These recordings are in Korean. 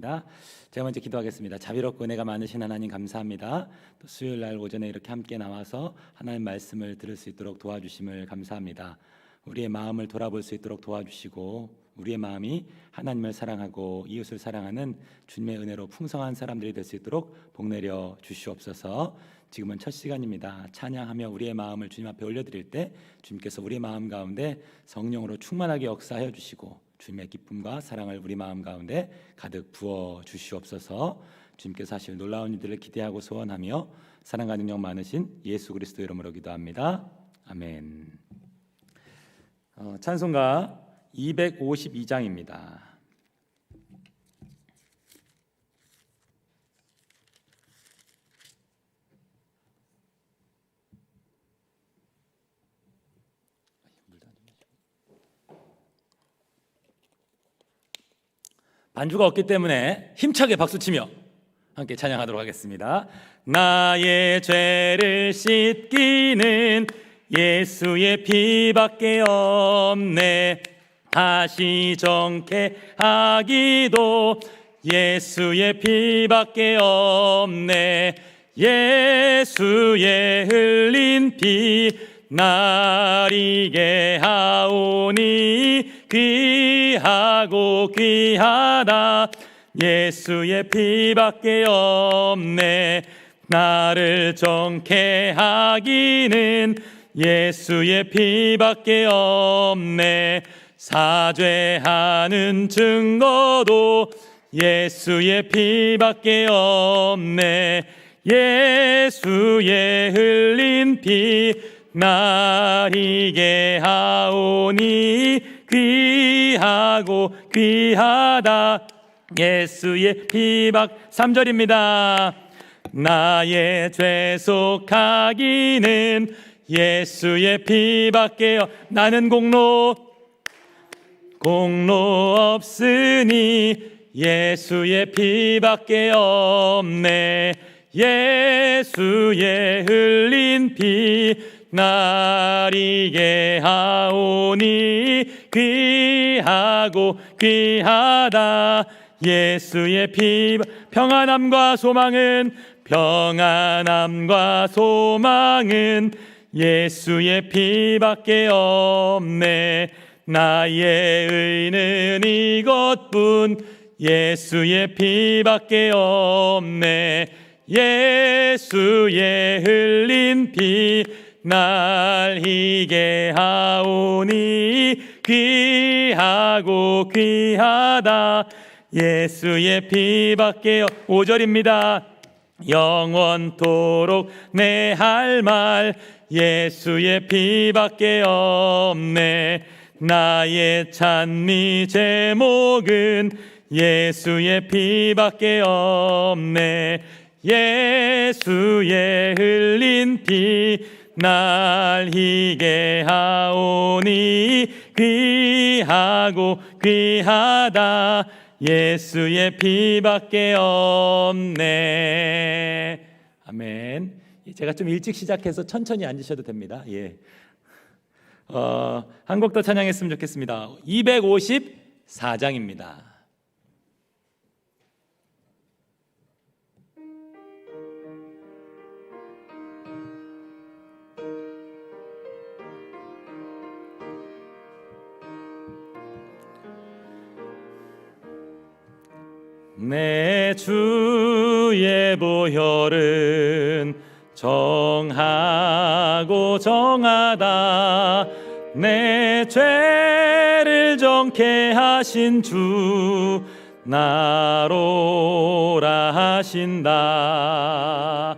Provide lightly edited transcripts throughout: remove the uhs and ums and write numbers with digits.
제가 먼저 기도하겠습니다. 자비롭고 은혜가 많으신 하나님 감사합니다. 또 수요일 날 오전에 이렇게 함께 나와서 하나님 말씀을 들을 수 있도록 도와주심을 감사합니다. 우리의 마음을 돌아볼 수 있도록 도와주시고 우리의 마음이 하나님을 사랑하고 이웃을 사랑하는 주님의 은혜로 풍성한 사람들이 될 수 있도록 복내려 주시옵소서. 지금은 첫 시간입니다. 찬양하며 우리의 마음을 주님 앞에 올려드릴 때 주님께서 우리의 마음 가운데 성령으로 충만하게 역사하여 주시고 주님의 기쁨과 사랑을 우리 마음 가운데 가득 부어 주시옵소서. 주님께서 하실 놀라운 일들을 기대하고 소원하며 사랑과 능력 많으신 예수 그리스도 이름으로 기도합니다. 아멘. 찬송가 252장입니다. 반주가 없기 때문에 힘차게 박수치며 함께 찬양하도록 하겠습니다. 나의 죄를 씻기는 예수의 피밖에 없네. 다시 정케 하기도 예수의 피밖에 없네. 예수의 흘린 피 날 이게 하오니 귀하고 귀하다. 예수의 피밖에 없네. 나를 정케 하기는 예수의 피밖에 없네. 사죄하는 증거도 예수의 피밖에 없네. 예수의 흘린 피 날 이게 하오니 귀하고 귀하다. 예수의 피밖 3절입니다. 나의 죄 속하기는 예수의 피밖에 나는 공로 없으니 예수의 피밖에 없네. 예수의 흘린 피 날 이게 하오니 귀하고 귀하다. 예수의 피 평안함과 소망은 예수의 피밖에 없네. 나의 의는 이것뿐 예수의 피밖에 없네. 예수의 흘린 피 날 이게 하오니 귀하고 귀하다. 예수의 피밖에 5절입니다. 영원토록 내 할 말 예수의 피밖에 없네. 나의 찬미 제목은 예수의 피밖에 없네. 예수의 흘린 피 날 이게 하오니 귀하고 귀하다. 예수의 피밖에 없네. 아멘. 제가 좀 일찍 시작해서 천천히 앉으셔도 됩니다. 예. 한 곡 더 찬양했으면 좋겠습니다. 254장입니다. 내 주의 보혈은 정하고 정하다. 내 죄를 정케 하신 주 나로라 하신다.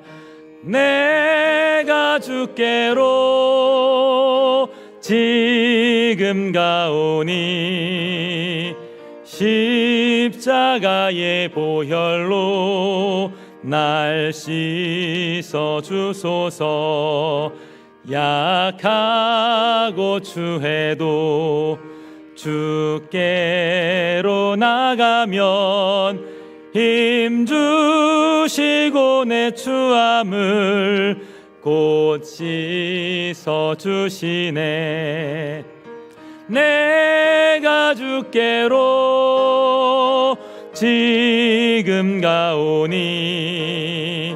내가 주께로 지금 가오니 십자가의 보혈로 날 씻어 주소서. 약하고 추해도 주께로 나가면 힘 주시고 내 추함을 곧 씻어 주시네. 내가 주께로 지금 가오니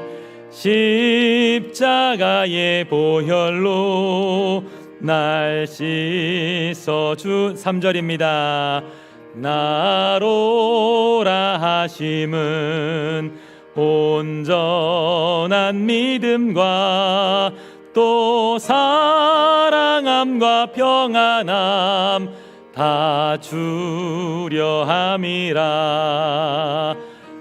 십자가의 보혈로 날 씻어주 3절입니다. 나로라 하심은 온전한 믿음과 또 사랑함과 평안함 다 주려 함이라.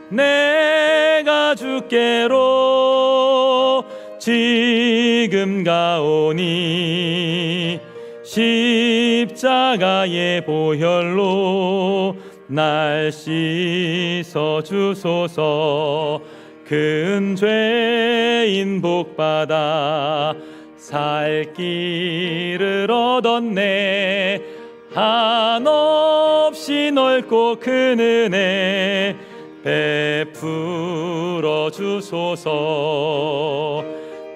내가 주께로 지금 가오니 십자가의 보혈로 날 씻어 주소서. 큰 죄인 복받아 살 길을 얻었네. 한없이 넓고 큰 은혜 베풀어 주소서.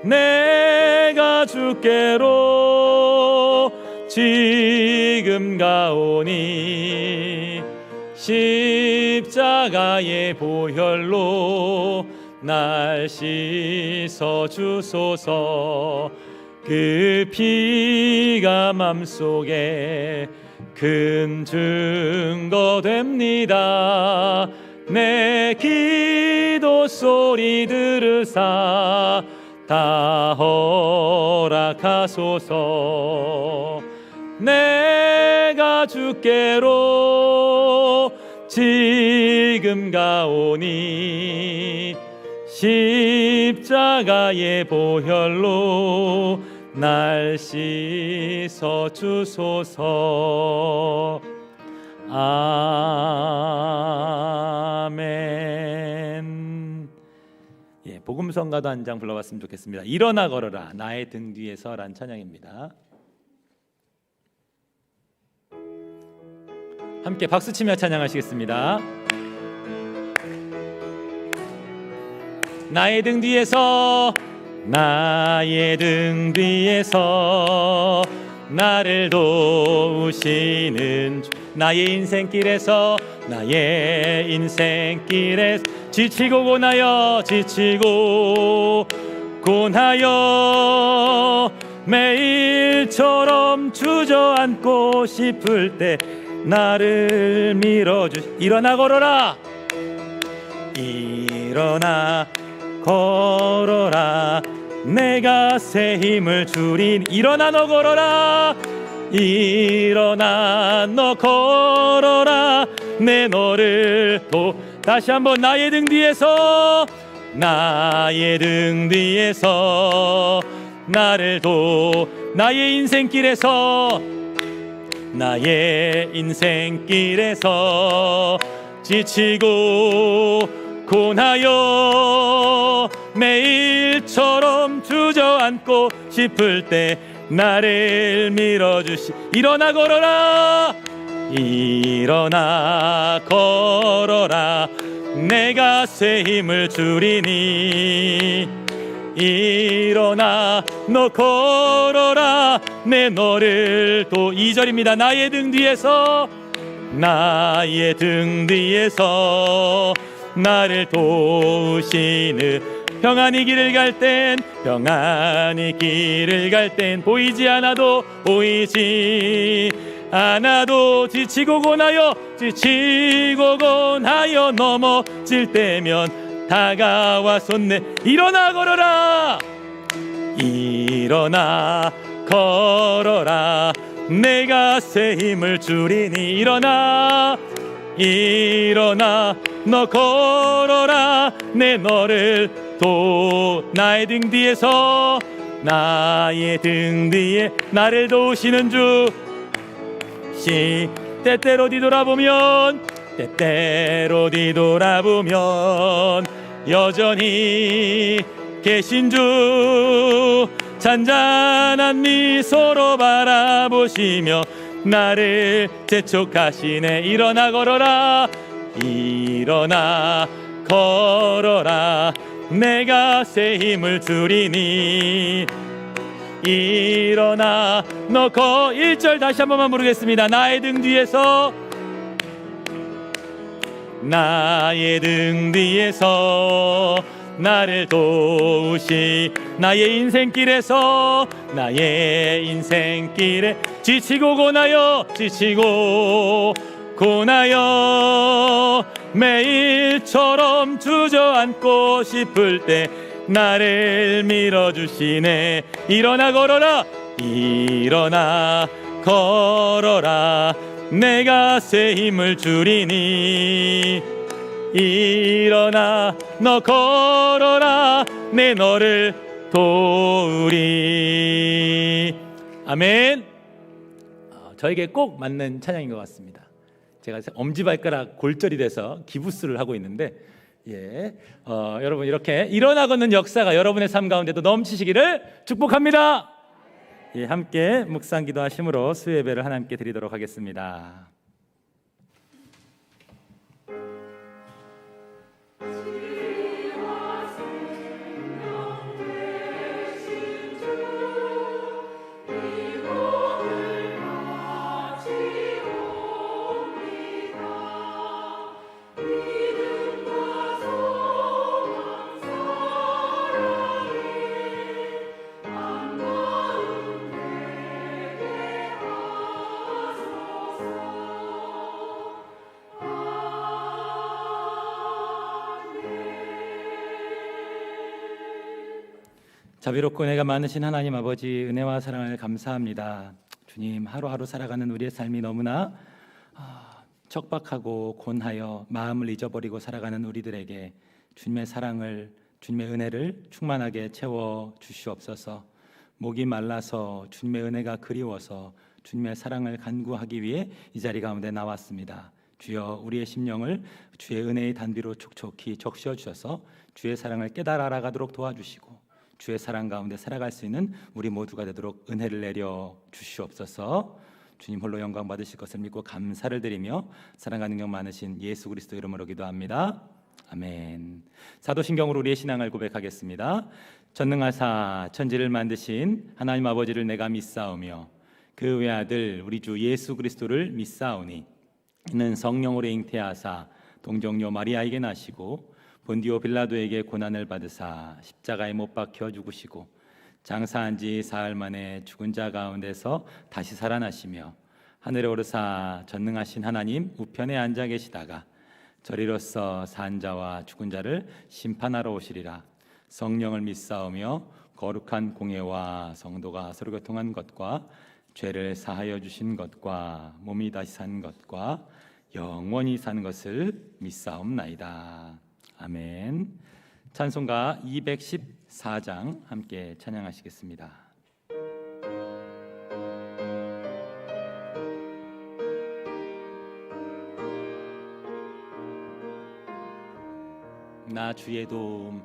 내가 주께로 지금 가오니 십자가의 보혈로 날 씻어 주소서. 그 피가 맘속에 큰 증거 됩니다. 내 기도 소리 들으사 다 허락하소서. 내가 주께로 지금 가오니 십자가의 보혈로 날 씻어 주소서. 아멘. 예, 복음성가도 한 장 불러봤으면 좋겠습니다. 일어나 걸어라 나의 등 뒤에서 란 찬양입니다. 함께 박수치며 찬양하시겠습니다. 나의 등 뒤에서 나의 등 뒤에서 나를 도우시는 주. 나의 인생길에서 나의 인생길에 지치고 고나여 매일처럼 주저앉고 싶을 때 나를 밀어주. 일어나 걸어라. 일어나 걸어라 내가 새 힘을 주린. 일어나 너 걸어라. 일어나 너 걸어라 내 너를 다시 한번 나의 등 뒤에서 나의 등 뒤에서 나를 나의 인생길에서 나의 인생길에서 지치고 고나여 매일처럼 주저앉고 싶을 때 나를 밀어주시. 일어나 걸어라. 일어나 걸어라 내가 새 힘을 주리니. 일어나 너 걸어라 내 너를 2절입니다. 나의 등 뒤에서 나의 등 뒤에서 나를 도우시는. 평안히 길을 갈 땐 보이지 않아도 지치고 고나여 넘어질 때면 다가와 손내. 일어나 걸어라. 일어나 걸어라 내가 새 힘을 주리니. 일어나 너 걸어라 내 너를 나의 등 뒤에서 나의 등 뒤에 나를 도우시는 주. 때때로 뒤돌아보면 여전히 계신 주. 잔잔한 미소로 바라보시며 나를 재촉하시네. 일어나 걸어라. 일어나 걸어라 내가 새 힘을 주리니. 일어나 너 1절 다시 한 번만 부르겠습니다. 나의 등 뒤에서 나의 등 뒤에서 나를 도우시 나의 인생길에서 나의 인생길에 지치고 고나여 매일처럼 주저앉고 싶을 때 나를 밀어주시네. 일어나 걸어라 내가 새 힘을 주리니. 일어나 너 걸어라 내 너를 도우리. 아멘. 저에게 꼭 맞는 찬양인 것 같습니다. 제가 엄지발가락 골절이 돼서 기부스를 하고 있는데 여러분 이렇게 일어나 걷는 역사가 여러분의 삶 가운데도 넘치시기를 축복합니다. 함께 묵상 기도하심으로 수요 예배를 하나님께 드리도록 하겠습니다. 자비롭고 은혜가 많으신 하나님 아버지, 은혜와 사랑을 감사합니다. 주님, 하루하루 살아가는 우리의 삶이 너무나 척박하고 곤하여 마음을 잊어버리고 살아가는 우리들에게 주님의 사랑을, 주님의 은혜를 충만하게 채워 주시옵소서. 목이 말라서 주님의 은혜가 그리워서 주님의 사랑을 간구하기 위해 이 자리 가운데 나왔습니다. 주여, 우리의 심령을 주의 은혜의 단비로 촉촉히 적셔 주셔서 주의 사랑을 깨달아 알아가도록 도와주시고 주의 사랑 가운데 살아갈 수 있는 우리 모두가 되도록 은혜를 내려 주시옵소서. 주님 홀로 영광 받으실 것을 믿고 감사를 드리며 사랑과 능력 많으신 예수 그리스도 이름으로 기도합니다. 아멘. 사도신경으로 우리의 신앙을 고백하겠습니다. 전능하사 천지를 만드신 하나님 아버지를 내가 믿사오며 그 외아들 우리 주 예수 그리스도를 믿사오니 이는 성령으로 잉태하사 동정녀 마리아에게 나시고 본디오 빌라도에게 고난을 받으사 십자가에 못 박혀 죽으시고 장사한 지 사흘 만에 죽은 자 가운데서 다시 살아나시며 하늘에 오르사 전능하신 하나님 우편에 앉아 계시다가 저리로서 산 자와 죽은 자를 심판하러 오시리라. 성령을 믿사오며 거룩한 공예와 성도가 서로 교통한 것과 죄를 사하여 주신 것과 몸이 다시 산 것과 영원히 사는 것을 믿사옵나이다. 아멘. 찬송가 214장 함께 찬양하시겠습니다. 나 주의 도움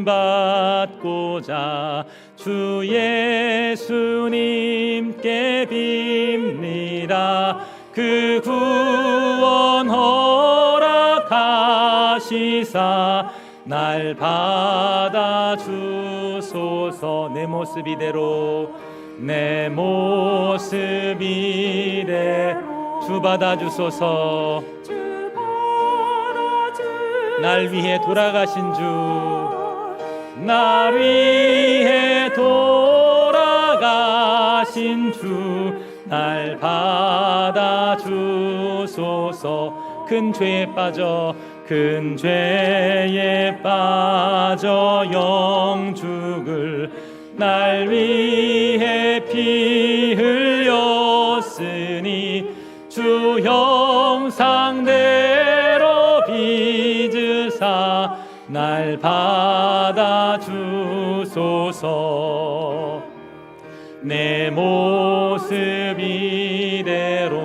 받고자 주 예수님께 빕니다. 그 구원 허락하시사 날 받아주소서. 내 모습 이대로 주 받아주소서. 날 위해 돌아가신 주, 날 위해 돌아가신 주, 날 받아주소서. 큰 죄에 빠져 영죽을 날 위해 피 흘렸으니 주 형상대로 빚으사 날 받아주소서. 내 모습 이대로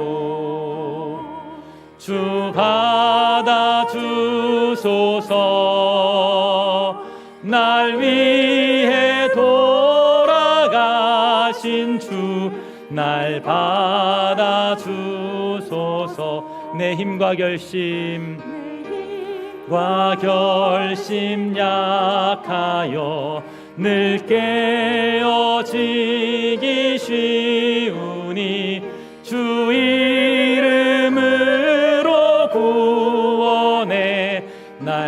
주 받아주소서. 날 위해 돌아가신 주, 날 받아주소서. 내 힘과 결심 약하여 늘 깨어지기 쉬우니 주 이름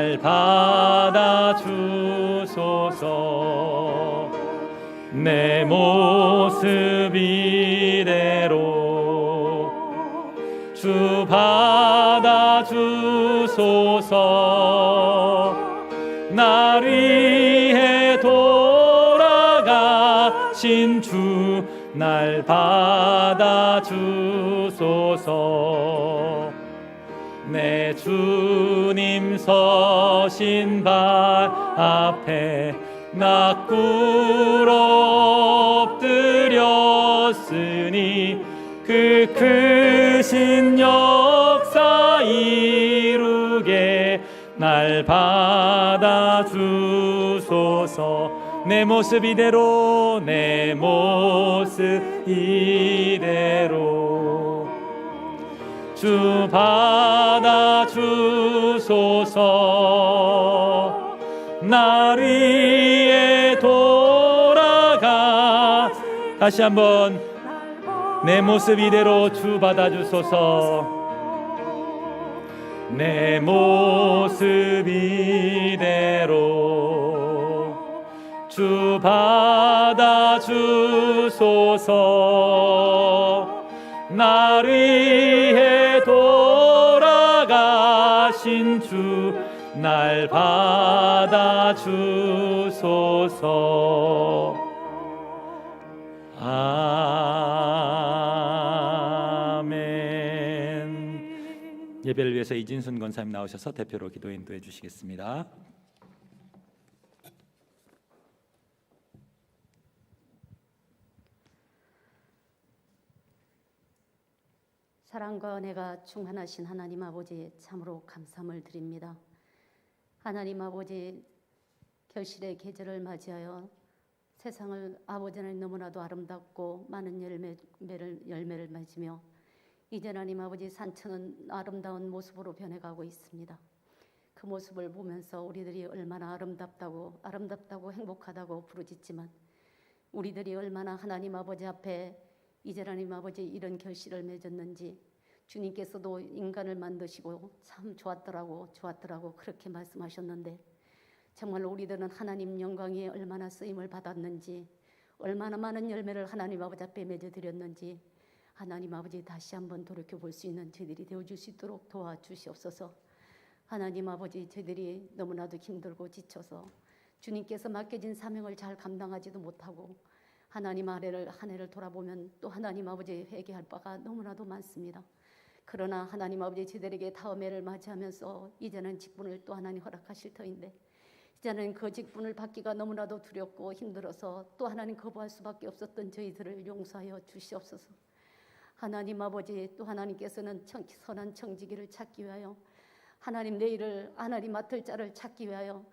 날 받아주소서. 내 모습 이대로 주 받아주소서. 날 위해 돌아가신 주 날 받아주소서. 내 주님 서신 발 앞에 나 꿇어 엎드렸으니 그 크신 역사 이루게 날 받아주소서. 내 모습 이대로 내 모습 이대로 주 받아주소서. 날 위해 돌아가. 다시 한번 내 모습 이대로 주 받아주소서. 내 모습 이대로 주 받아주소서. 날 위해 돌아가신 주 날 받아주소서. 아멘. 예배를 위해서 이진순 권사님 나오셔서 대표로 기도 인도해 주시겠습니다. 사랑과 은혜가 충만하신 하나님 아버지, 참으로 감사함을 드립니다. 하나님 아버지, 결실의 계절을 맞이하여 세상을 아버지 하나님 너무나도 아름답고 많은 열매를 맺으며 이제 하나님 아버지 산천은 아름다운 모습으로 변해가고 있습니다. 그 모습을 보면서 우리들이 얼마나 아름답다고 행복하다고 부르짖지만 우리들이 얼마나 하나님 아버지 앞에 이제 하나님 아버지 이런 결실을 맺었는지 주님께서도 인간을 만드시고 참 좋았더라고 그렇게 말씀하셨는데 정말로 우리들은 하나님 영광에 얼마나 쓰임을 받았는지 얼마나 많은 열매를 하나님 아버지 앞에 맺어드렸는지 하나님 아버지 다시 한번 돌이켜볼 수 있는 저희들이 되어줄 수 있도록 도와주시옵소서. 하나님 아버지, 저희들이 너무나도 힘들고 지쳐서 주님께서 맡겨진 사명을 잘 감당하지도 못하고 하나님 한 해를 돌아보면 또 하나님 아버지 회개할 바가 너무나도 많습니다. 그러나 하나님 아버지, 저희들에게 다음 해를 맞이하면서 이제는 직분을 또 하나님 허락하실 터인데 이제는 그 직분을 받기가 너무나도 두렵고 힘들어서 또 하나님 거부할 수밖에 없었던 저희들을 용서하여 주시옵소서. 하나님 아버지, 또 하나님께서는 선한 청지기를 찾기 위하여 하나님 내일을 하나님 맡을 자를 찾기 위하여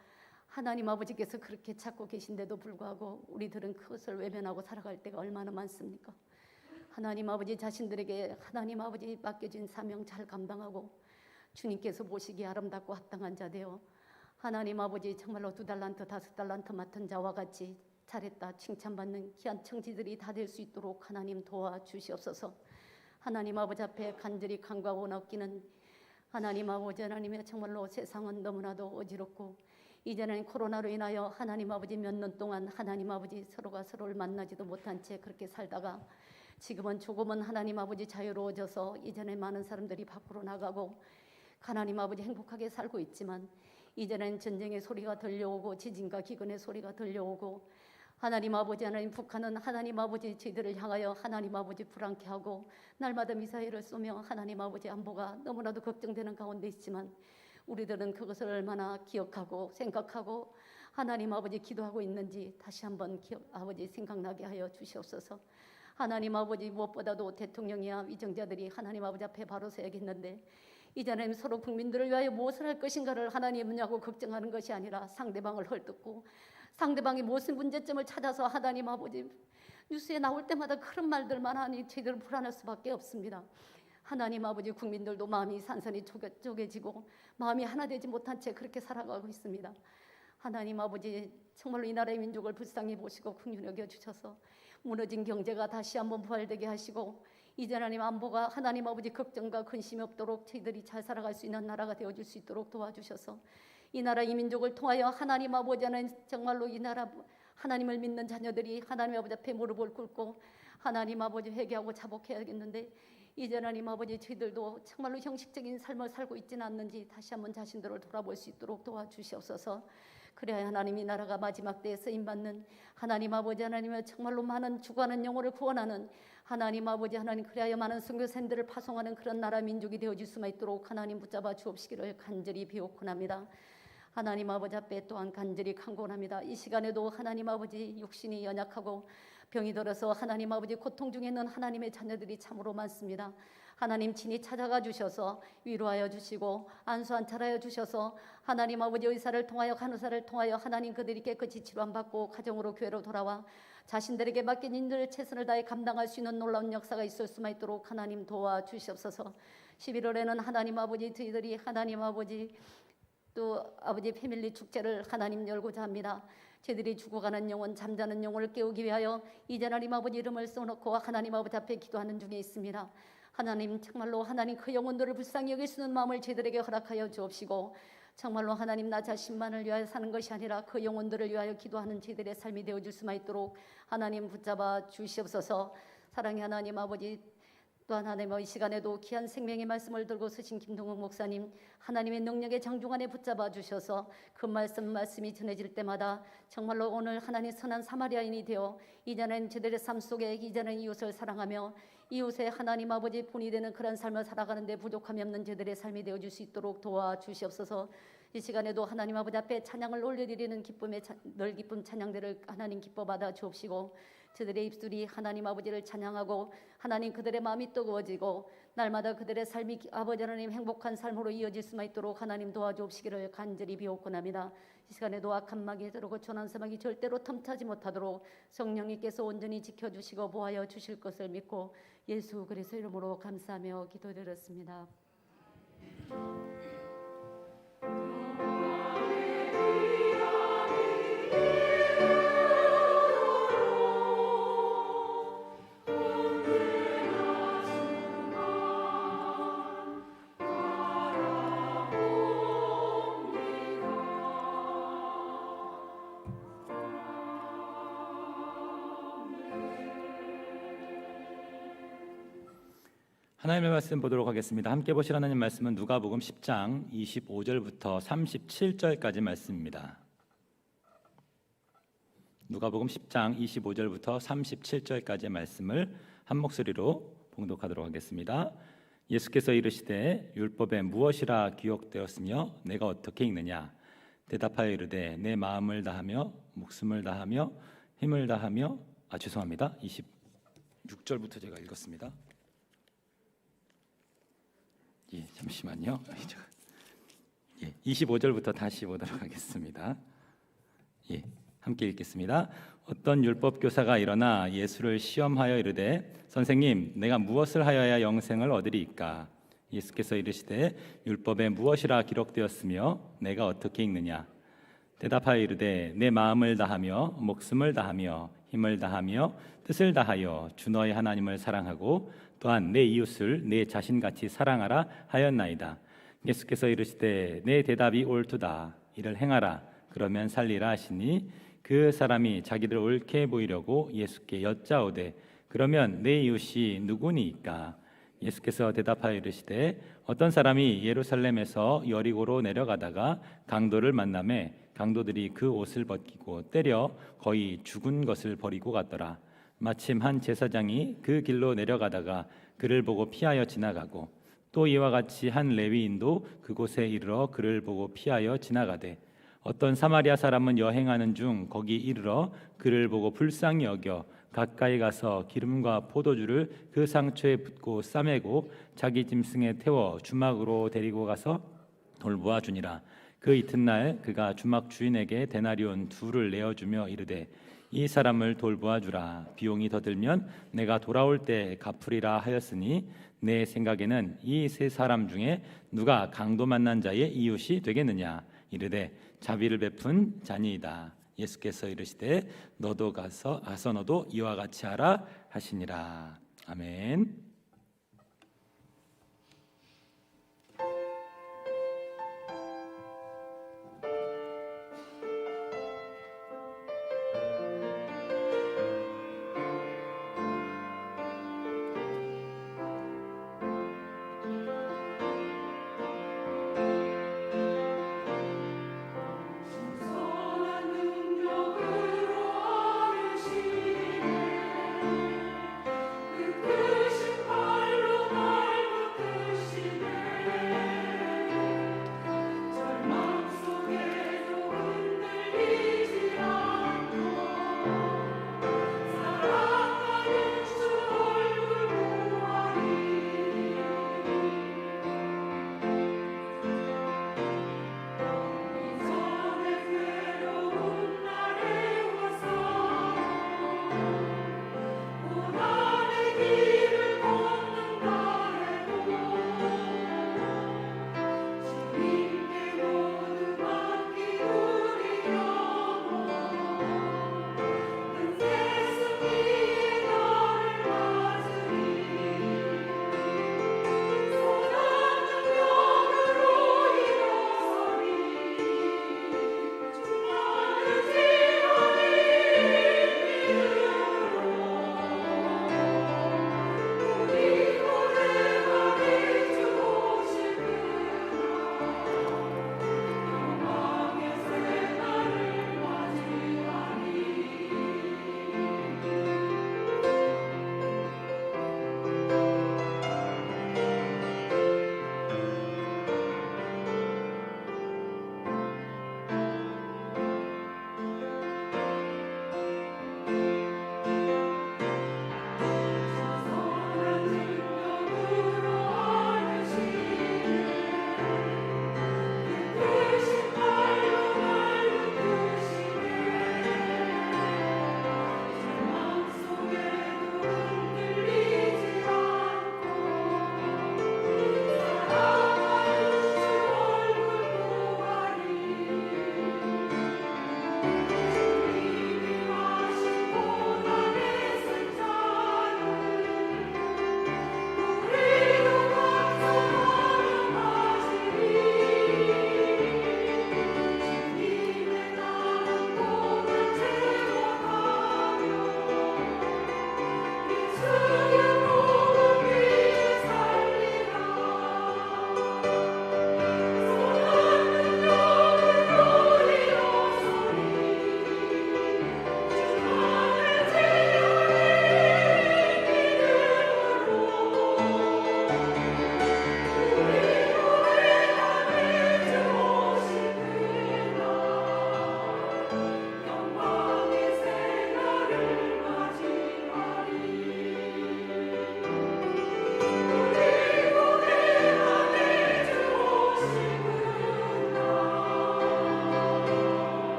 하나님 아버지께서 그렇게 찾고 계신데도 불구하고 우리들은 그것을 외면하고 살아갈 때가 얼마나 많습니까? 하나님 아버지, 자신들에게 하나님 아버지 맡겨진 사명 잘 감당하고 주님께서 보시기에 아름답고 합당한 자 되어 하나님 아버지 정말로 2달란트 5달란트 맡은 자와 같이 잘했다 칭찬받는 귀한 청지들이 다 될 수 있도록 하나님 도와주시옵소서. 하나님 아버지 앞에 간절히 간구하고 낚이는 하나님 아버지, 하나님의 정말로 세상은 너무나도 어지럽고 이제는 코로나로 인하여 하나님 아버지 몇 년 동안 하나님 아버지 서로가 서로를 만나지도 못한 채 그렇게 살다가 지금은 조금은 하나님 아버지 자유로워져서 이전에 많은 사람들이 밖으로 나가고 하나님 아버지 행복하게 살고 있지만 이제는 전쟁의 소리가 들려오고 지진과 기근의 소리가 들려오고 하나님 아버지, 하나님 북한은 하나님 아버지 저희들을 향하여 하나님 아버지 불안케 하고 날마다 미사일을 쏘며 하나님 아버지 안보가 너무나도 걱정되는 가운데 있지만 우리들은 그것을 얼마나 기억하고 생각하고 하나님 아버지 기도하고 있는지 다시 한번 아버지 생각나게 하여 주시옵소서. 하나님 아버지, 무엇보다도 대통령이야 위정자들이 하나님 아버지 앞에 바로 서야겠는데 이제는 서로 국민들을 위하여 무엇을 할 것인가를 하나님이냐고 걱정하는 것이 아니라 상대방을 헐뜯고 상대방이 무슨 문제점을 찾아서 하나님 아버지 뉴스에 나올 때마다 그런 말들만 하니 저희들은 불안할 수밖에 없습니다. 하나님 아버지, 국민들도 마음이 산산이 쪼개지고 마음이 하나 되지 못한 채 그렇게 살아가고 있습니다. 하나님 아버지, 정말로 이 나라의 민족을 불쌍히 보시고 긍휼히 여겨 주셔서 무너진 경제가 다시 한번 부활되게 하시고 이제 하나님 안보가 하나님 아버지 걱정과 근심이 없도록 저희들이 잘 살아갈 수 있는 나라가 되어줄 수 있도록 도와주셔서 이 나라 이 민족을 통하여 하나님 아버지는 정말로 이 나라 하나님을 믿는 자녀들이 하나님 아버지 앞에 무릎을 꿇고 하나님 아버지 회개하고 자복해야겠는데 이제 하나님 아버지 저희들도 정말로 형식적인 삶을 살고 있지는 않는지 다시 한번 자신들을 돌아볼 수 있도록 도와주시옵소서. 그래야 하나님 이 나라가 마지막 때에 쓰임받는 하나님 아버지 하나님의 정말로 많은 죽어가는 영혼을 구원하는 하나님 아버지 하나님 그래야 많은 선교사님들을 파송하는 그런 나라 민족이 되어줄 수만 있도록 하나님 붙잡아 주옵시기를 간절히 비옵곤합니다. 하나님 아버지 앞에 또한 간절히 간구합니다. 이 시간에도 하나님 아버지 육신이 연약하고 병이 들어서 하나님 아버지 고통 중에 있는 하나님의 자녀들이 참으로 많습니다. 하나님 친히 찾아가 주셔서 위로하여 주시고 안수 안찰하여 주셔서 하나님 아버지 의사를 통하여 간호사를 통하여 하나님 그들이 깨끗이 치료받고 가정으로 교회로 돌아와 자신들에게 맡긴 일을 최선을 다해 감당할 수 있는 놀라운 역사가 있을 수만 있도록 하나님 도와주시옵소서. 11월에는 하나님 아버지 저희들이 하나님 아버지 또 아버지 패밀리 축제를 하나님 열고자 합니다. 저희들이 죽어가는 영혼 잠자는 영혼을 깨우기 위하여 이제 하나님 아버지 이름을 써놓고 하나님 아버지 앞에 기도하는 중에 있습니다. 하나님 정말로 하나님 그 영혼들을 불쌍히 여길 수 있는 마음을 저희들에게 허락하여 주옵시고 정말로 하나님 나 자신만을 위하여 사는 것이 아니라 그 영혼들을 위하여 기도하는 저희들의 삶이 되어줄 수만 있도록 하나님 붙잡아 주시옵소서. 사랑의 하나님 아버지 또한 하나님 이 시간에도 귀한 생명의 말씀을 들고 서신 김동욱 목사님 하나님의 능력의 장중 안에 붙잡아 주셔서 그 말씀이 전해질 때마다 정말로 오늘 하나님 선한 사마리아인이 되어 이제는 저들의 삶 속에 이제는 이웃을 사랑하며 이웃의 하나님 아버지 본이 되는 그런 삶을 살아가는데 부족함이 없는 저들의 삶이 되어줄 수 있도록 도와주시옵소서. 이 시간에도 하나님 아버지 앞에 찬양을 올려드리는 기쁨의 늘 기쁨 찬양들을 하나님 기뻐 받아 주옵시고 저들의 입술이 하나님 아버지를 찬양하고 하나님 그들의 마음이 뜨거워지고 날마다 그들의 삶이 아버지 하나님 행복한 삶으로 이어질 수만 있도록 하나님 도와주옵시기를 간절히 비옵곤합니다. 이 시간에도 악한 마귀에 들어오고 천한 사막이 절대로 탐타지 못하도록 성령님께서 온전히 지켜주시고 보호하여 주실 것을 믿고 예수 그리스도 이름으로 감사하며 기도드렸습니다. 하나님의 말씀 보도록 하겠습니다. 함께 보실 하나님 말씀은 누가복음 10장 25절부터 37절까지 말씀입니다. 누가복음 10장 25절부터 37절까지의 말씀을 한 목소리로 봉독하도록 하겠습니다. 예수께서 이르시되 율법에 무엇이라 기록되었으며 내가 어떻게 읽느냐 대답하여 이르되 내 마음을 다하며 목숨을 다하며 힘을 다하며 죄송합니다. 26절부터 제가 읽었습니다. 잠시만요. 25절부터 다시 보도록 하겠습니다. 함께 읽겠습니다. 어떤 율법 교사가 일어나 예수를 시험하여 이르되 선생님 내가 무엇을 하여야 영생을 얻으리이까? 예수께서 이르시되 율법에 무엇이라 기록되었으며 내가 어떻게 읽느냐? 대답하여 이르되 내 마음을 다하며 목숨을 다하며 힘을 다하며 뜻을 다하여 주 너의 하나님을 사랑하고 또한 내 이웃을 내 자신같이 사랑하라 하였나이다. 예수께서 이르시되 내 대답이 옳도다. 이를 행하라. 그러면 살리라 하시니 그 사람이 자기를 옳게 보이려고 예수께 여짜오되 그러면 내 이웃이 누구니이까? 예수께서 대답하여 이르시되 어떤 사람이 예루살렘에서 여리고로 내려가다가 강도를 만나매 강도들이 그 옷을 벗기고 때려 거의 죽은 것을 버리고 갔더라. 마침 한 제사장이 그 길로 내려가다가 그를 보고 피하여 지나가고 또 이와 같이 한 레위인도 그곳에 이르러 그를 보고 피하여 지나가되 어떤 사마리아 사람은 여행하는 중 거기 이르러 그를 보고 불쌍히 여겨 가까이 가서 기름과 포도주를 그 상처에 붓고 싸매고 자기 짐승에 태워 주막으로 데리고 가서 돌보아 주니라. 그 이튿날 그가 주막 주인에게 데나리온 2를 내어주며 이르되 이 사람을 돌보아 주라. 비용이 더 들면 내가 돌아올 때 갚으리라 하였으니 내 생각에는 이 세 사람 중에 누가 강도 만난 자의 이웃이 되겠느냐? 이르되 자비를 베푼 자니이다. 예수께서 이르시되 너도 가서 너도 이와 같이 하라 하시니라. 아멘.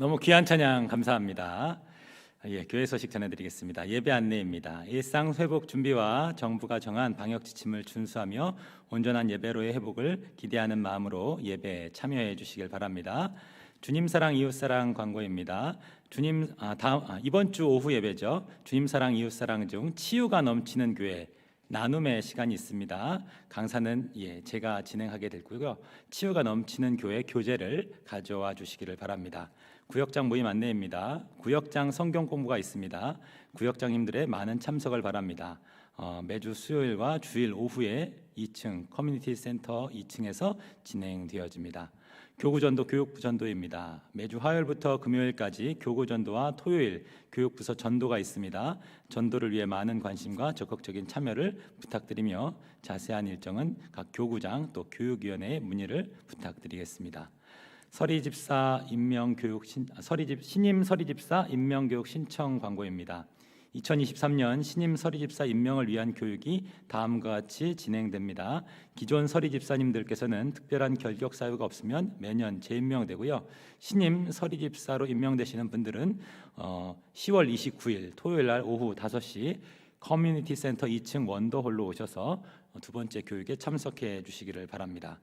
너무 귀한 찬양 감사합니다. 교회 소식 전해드리겠습니다. 예배 안내입니다. 일상 회복 준비와 정부가 정한 방역 지침을 준수하며 온전한 예배로의 회복을 기대하는 마음으로 예배에 참여해 주시길 바랍니다. 주님 사랑 이웃 사랑 광고입니다. 이번 주 오후 예배죠. 주님 사랑 이웃 사랑 중 치유가 넘치는 교회 나눔의 시간이 있습니다. 강사는 제가 진행하게 될 거고요. 치유가 넘치는 교회 교재를 가져와 주시기를 바랍니다. 구역장 모임 안내입니다. 구역장 성경 공부가 있습니다. 구역장님들의 많은 참석을 바랍니다. 매주 수요일과 주일 오후에 2층 커뮤니티 센터 2층에서 진행되어집니다. 교구전도 교육부 전도입니다. 매주 화요일부터 금요일까지 교구전도와 토요일 교육부서 전도가 있습니다. 전도를 위해 많은 관심과 적극적인 참여를 부탁드리며 자세한 일정은 각 교구장 또 교육위원회에 문의를 부탁드리겠습니다. 신임 서리집사 임명교육 신청 광고입니다. 2023년 신임 서리집사 임명을 위한 교육이 다음과 같이 진행됩니다. 기존 서리집사님들께서는 특별한 결격 사유가 없으면 매년 재임명되고요. 신임 서리집사로 임명되시는 분들은 10월 29일 토요일 날 오후 5시 커뮤니티 센터 2층 원더홀로 오셔서 두 번째 교육에 참석해 주시기를 바랍니다.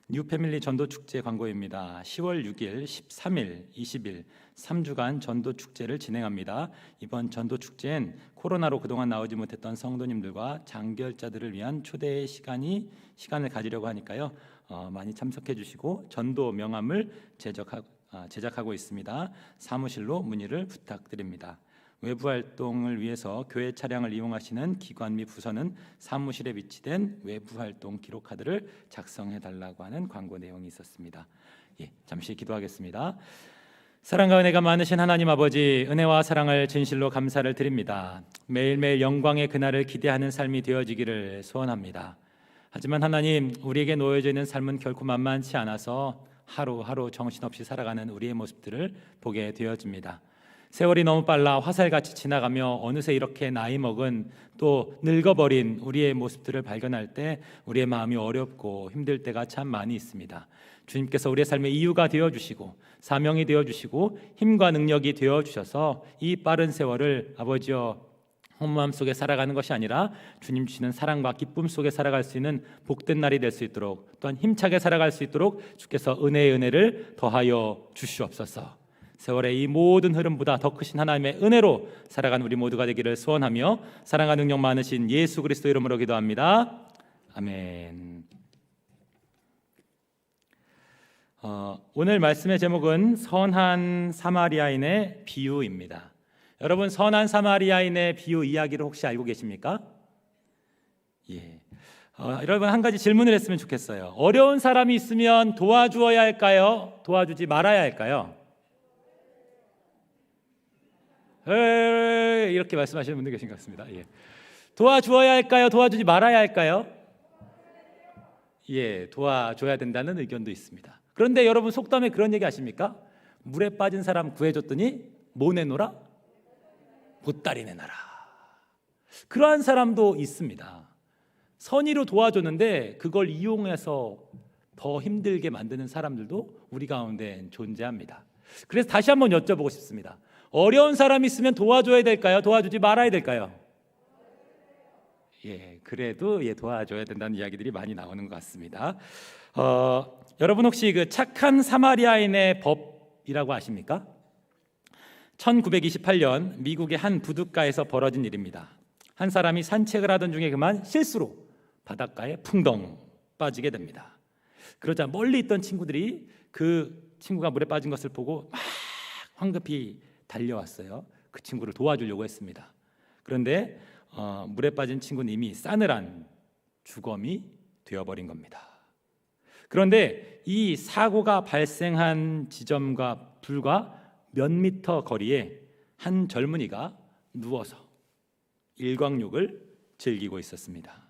뉴패밀리 전도축제 광고입니다. 10월 6일, 13일, 20일 3주간 전도축제를 진행합니다. 이번 전도축제엔 코로나로 그동안 나오지 못했던 성도님들과 장결자들을 위한 초대의 시간을 가지려고 하니까요. 많이 참석해 주시고 전도 명함을 제작하고 있습니다. 사무실로 문의를 부탁드립니다. 외부 활동을 위해서 교회 차량을 이용하시는 기관 및 부서는 사무실에 위치된 외부 활동 기록 카드를 작성해 달라고 하는 광고 내용이 있었습니다. 잠시 기도하겠습니다. 사랑과 은혜가 많으신 하나님 아버지, 은혜와 사랑을 진실로 감사를 드립니다. 매일매일 영광의 그날을 기대하는 삶이 되어지기를 소원합니다. 하지만 하나님, 우리에게 놓여져 있는 삶은 결코 만만치 않아서 하루하루 정신없이 살아가는 우리의 모습들을 보게 되어집니다. 세월이 너무 빨라 화살같이 지나가며 어느새 이렇게 나이 먹은 또 늙어버린 우리의 모습들을 발견할 때 우리의 마음이 어렵고 힘들 때가 참 많이 있습니다. 주님께서 우리의 삶의 이유가 되어주시고 사명이 되어주시고 힘과 능력이 되어주셔서 이 빠른 세월을 아버지여 허무함 속에 살아가는 것이 아니라 주님 주시는 사랑과 기쁨 속에 살아갈 수 있는 복된 날이 될 수 있도록 또한 힘차게 살아갈 수 있도록 주께서 은혜의 은혜를 더하여 주시옵소서. 세월의 이 모든 흐름보다 더 크신 하나님의 은혜로 살아가는 우리 모두가 되기를 소원하며 사랑과 능력 많으신 예수 그리스도 이름으로 기도합니다. 아멘. 오늘 말씀의 제목은 선한 사마리아인의 비유입니다. 여러분, 선한 사마리아인의 비유 이야기를 혹시 알고 계십니까? 여러분, 한 가지 질문을 했으면 좋겠어요. 어려운 사람이 있으면 도와주어야 할까요? 도와주지 말아야 할까요? 이렇게 말씀하시는 분들 계신 것 같습니다. 도와주어야 할까요? 도와주지 말아야 할까요? 도와줘야 된다는 의견도 있습니다. 그런데 여러분, 속담에 그런 얘기 아십니까? 물에 빠진 사람 구해줬더니 뭐 내놓으라? 보따리 내놔라. 그러한 사람도 있습니다. 선의로 도와줬는데 그걸 이용해서 더 힘들게 만드는 사람들도 우리 가운데 존재합니다. 그래서 다시 한번 여쭤보고 싶습니다. 어려운 사람이 있으면 도와줘야 될까요? 도와주지 말아야 될까요? 그래도 도와줘야 된다는 이야기들이 많이 나오는 것 같습니다. 여러분, 혹시 그 착한 사마리아인의 법이라고 아십니까? 1928년 미국의 한 부둣가에서 벌어진 일입니다. 한 사람이 산책을 하던 중에 그만 실수로 바닷가에 풍덩 빠지게 됩니다. 그러자 멀리 있던 친구들이 그 친구가 물에 빠진 것을 보고 막 황급히 달려왔어요. 그 친구를 도와주려고 했습니다. 그런데 물에 빠진 친구는 이미 싸늘한 주검이 되어버린 겁니다. 그런데 이 사고가 발생한 지점과 불과 몇 미터 거리에 한 젊은이가 누워서 일광욕을 즐기고 있었습니다.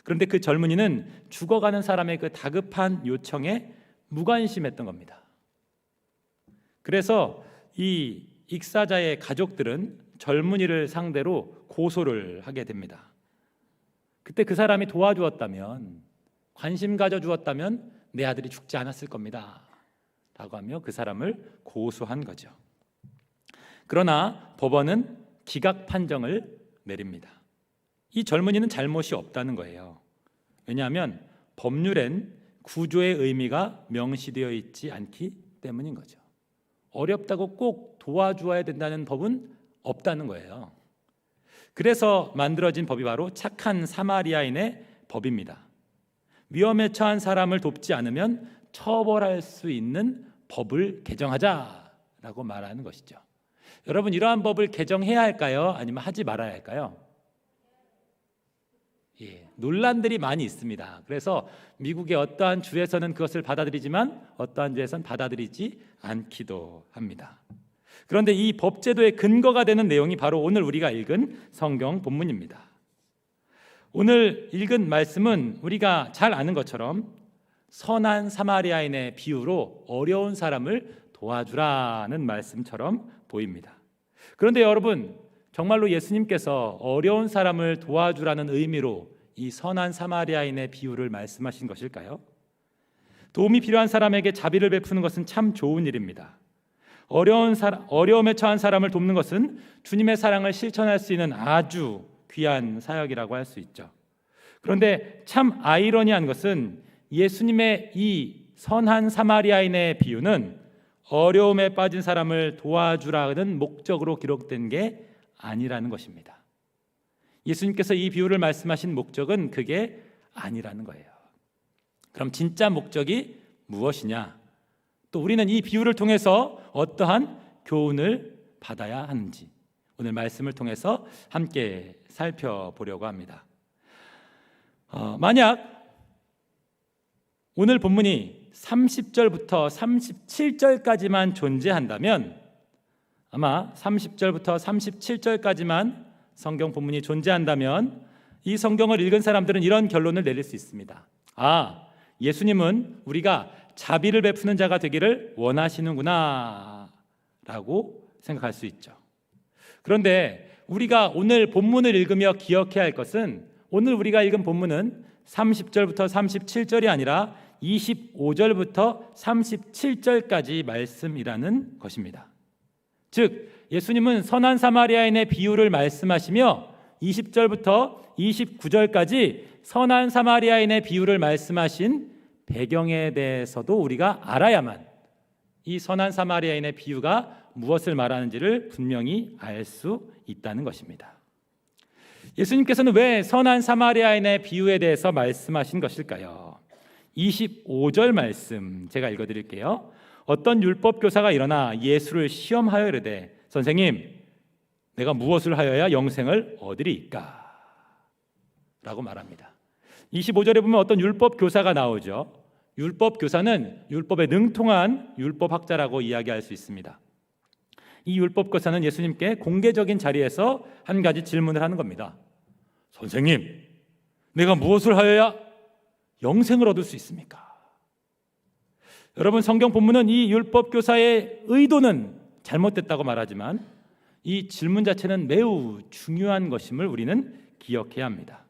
그런데 그 젊은이는 죽어가는 사람의 그 다급한 요청에 무관심했던 겁니다. 그래서 이 익사자의 가족들은 젊은이를 상대로 고소를 하게 됩니다. 그때 그 사람이 도와주었다면, 관심 가져주었다면 내 아들이 죽지 않았을 겁니다 라고 하며 그 사람을 고소한 거죠. 그러나 법원은 기각 판정을 내립니다. 이 젊은이는 잘못이 없다는 거예요. 왜냐하면 법률엔 구조의 의미가 명시되어 있지 않기 때문인 거죠. 어렵다고 꼭 도와주어야 된다는 법은 없다는 거예요. 그래서 만들어진 법이 바로 착한 사마리아인의 법입니다. 위험에 처한 사람을 돕지 않으면 처벌할 수 있는 법을 개정하자라고 말하는 것이죠. 여러분, 이러한 법을 개정해야 할까요? 아니면 하지 말아야 할까요? 논란들이 많이 있습니다. 그래서 미국의 어떠한 주에서는 그것을 받아들이지만 어떠한 주에서는 받아들이지 않기도 합니다. 그런데 이 법제도의 근거가 되는 내용이 바로 오늘 우리가 읽은 성경 본문입니다. 오늘 읽은 말씀은 우리가 잘 아는 것처럼 선한 사마리아인의 비유로 어려운 사람을 도와주라는 말씀처럼 보입니다. 그런데 여러분, 정말로 예수님께서 어려운 사람을 도와주라는 의미로 이 선한 사마리아인의 비유를 말씀하신 것일까요? 도움이 필요한 사람에게 자비를 베푸는 것은 참 좋은 일입니다. 어려움에 처한 사람을 돕는 것은 주님의 사랑을 실천할 수 있는 아주 귀한 사역이라고 할 수 있죠. 그런데 참 아이러니한 것은 예수님의 이 선한 사마리아인의 비유는 어려움에 빠진 사람을 도와주라는 목적으로 기록된 게 아니라는 것입니다. 예수님께서 이 비유를 말씀하신 목적은 그게 아니라는 거예요. 그럼 진짜 목적이 무엇이냐? 또 우리는 이 비유를 통해서 어떠한 교훈을 받아야 하는지 오늘 말씀을 통해서 함께 살펴보려고 합니다. 만약 오늘 본문이 30절부터 37절까지만 존재한다면, 아마 30절부터 37절까지만 성경 본문이 존재한다면 이 성경을 읽은 사람들은 이런 결론을 내릴 수 있습니다. 예수님은 우리가 자비를 베푸는 자가 되기를 원하시는구나 라고 생각할 수 있죠. 그런데 우리가 오늘 본문을 읽으며 기억해야 할 것은, 오늘 우리가 읽은 본문은 30절부터 37절이 아니라 25절부터 37절까지 말씀이라는 것입니다. 즉 예수님은 선한 사마리아인의 비유를 말씀하시며 20절부터 29절까지 선한 사마리아인의 비유를 말씀하신 배경에 대해서도 우리가 알아야만 이 선한 사마리아인의 비유가 무엇을 말하는지를 분명히 알 수 있다는 것입니다. 예수님께서는 왜 선한 사마리아인의 비유에 대해서 말씀하신 것일까요? 25절 말씀 제가 읽어드릴게요. 어떤 율법 교사가 일어나 예수를 시험하여 이르되 선생님, 내가 무엇을 하여야 영생을 얻으리이까? 라고 말합니다. 25절에 보면 어떤 율법 교사가 나오죠. 율법 교사는 율법에 능통한 율법학자라고 이야기할 수 있습니다. 이 율법 교사는 예수님께 공개적인 자리에서 한 가지 질문을 하는 겁니다. 선생님, 내가 무엇을 하여야 영생을 얻을 수 있습니까? 여러분, 성경 본문은 이 율법 교사의 의도는 잘못됐다고 말하지만 이 질문 자체는 매우 중요한 것임을 우리는 기억해야 합니다.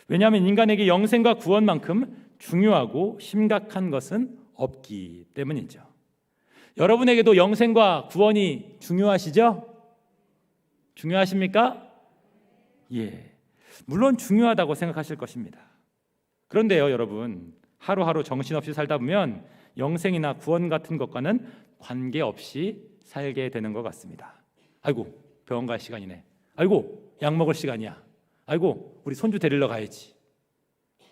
왜냐하면 인간에게 영생과 구원만큼 중요하고 심각한 것은 없기 때문이죠. 여러분에게도 영생과 구원이 중요하시죠? 중요하십니까? 예, 물론 중요하다고 생각하실 것입니다. 그런데요, 여러분, 하루하루 정신없이 살다 보면 영생이나 구원 같은 것과는 관계없이 살게 되는 것 같습니다. 아이고, 병원 갈 시간이네. 아이고, 약 먹을 시간이야. 아이고, 우리 손주 데리러 가야지.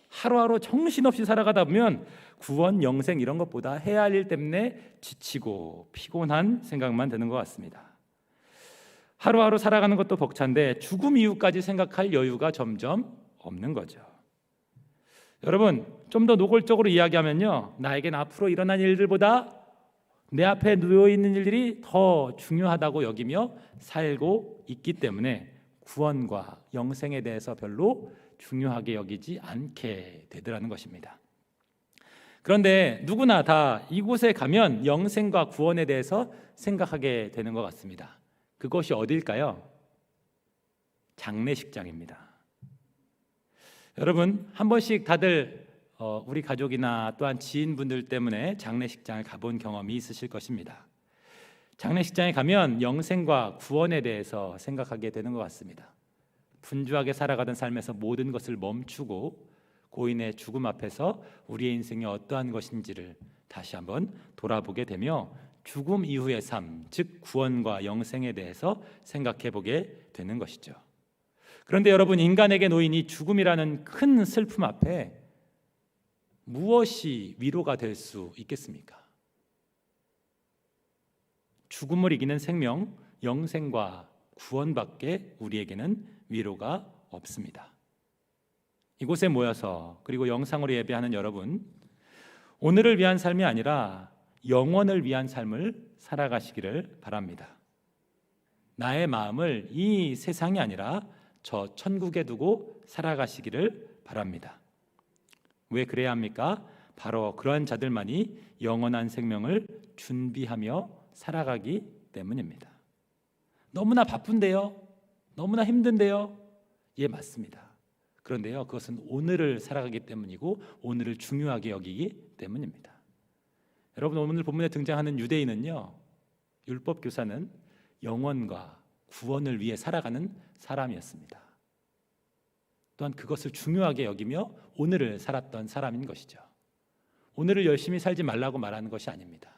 하루하루 정신없이 살아가다 보면 구원, 영생 이런 것보다 해야 할 일 때문에 지치고 피곤한 생각만 드는 것 같습니다. 하루하루 살아가는 것도 벅찬데 죽음 이후까지 생각할 여유가 점점 없는 거죠. 여러분, 좀 더 노골적으로 이야기하면요, 나에겐 앞으로 일어난 일들보다 내 앞에 놓여있는 일들이 더 중요하다고 여기며 살고 있기 때문에 구원과 영생에 대해서 별로 중요하게 여기지 않게 되더라는 것입니다. 그런데 누구나 다 이곳에 가면 영생과 구원에 대해서 생각하게 되는 것 같습니다. 그것이 어딜까요? 장례식장입니다. 여러분, 한 번씩 다들 우리 가족이나 또한 지인분들 때문에 장례식장을 가본 경험이 있으실 것입니다. 장례식장에 가면 영생과 구원에 대해서 생각하게 되는 것 같습니다. 분주하게 살아가던 삶에서 모든 것을 멈추고 고인의 죽음 앞에서 우리의 인생이 어떠한 것인지를 다시 한번 돌아보게 되며 죽음 이후의 삶, 즉 구원과 영생에 대해서 생각해 보게 되는 것이죠. 그런데 여러분, 인간에게 놓인 이 죽음이라는 큰 슬픔 앞에 무엇이 위로가 될 수 있겠습니까? 죽음을 이기는 생명, 영생과 구원밖에 우리에게는 위로가 없습니다. 이곳에 모여서 그리고 영상으로 예배하는 여러분, 오늘을 위한 삶이 아니라 영원을 위한 삶을 살아가시기를 바랍니다. 나의 마음을 이 세상이 아니라 저 천국에 두고 살아가시기를 바랍니다. 왜 그래야 합니까? 바로 그러한 자들만이 영원한 생명을 준비하며 살아가기 때문입니다. 너무나 바쁜데요? 너무나 힘든데요? 예, 맞습니다. 그런데요, 그것은 오늘을 살아가기 때문이고 오늘을 중요하게 여기기 때문입니다. 여러분, 오늘 본문에 등장하는 유대인은요, 율법 교사는 영원과 구원을 위해 살아가는 사람이었습니다. 또한 그것을 중요하게 여기며 오늘을 살았던 사람인 것이죠. 오늘을 열심히 살지 말라고 말하는 것이 아닙니다.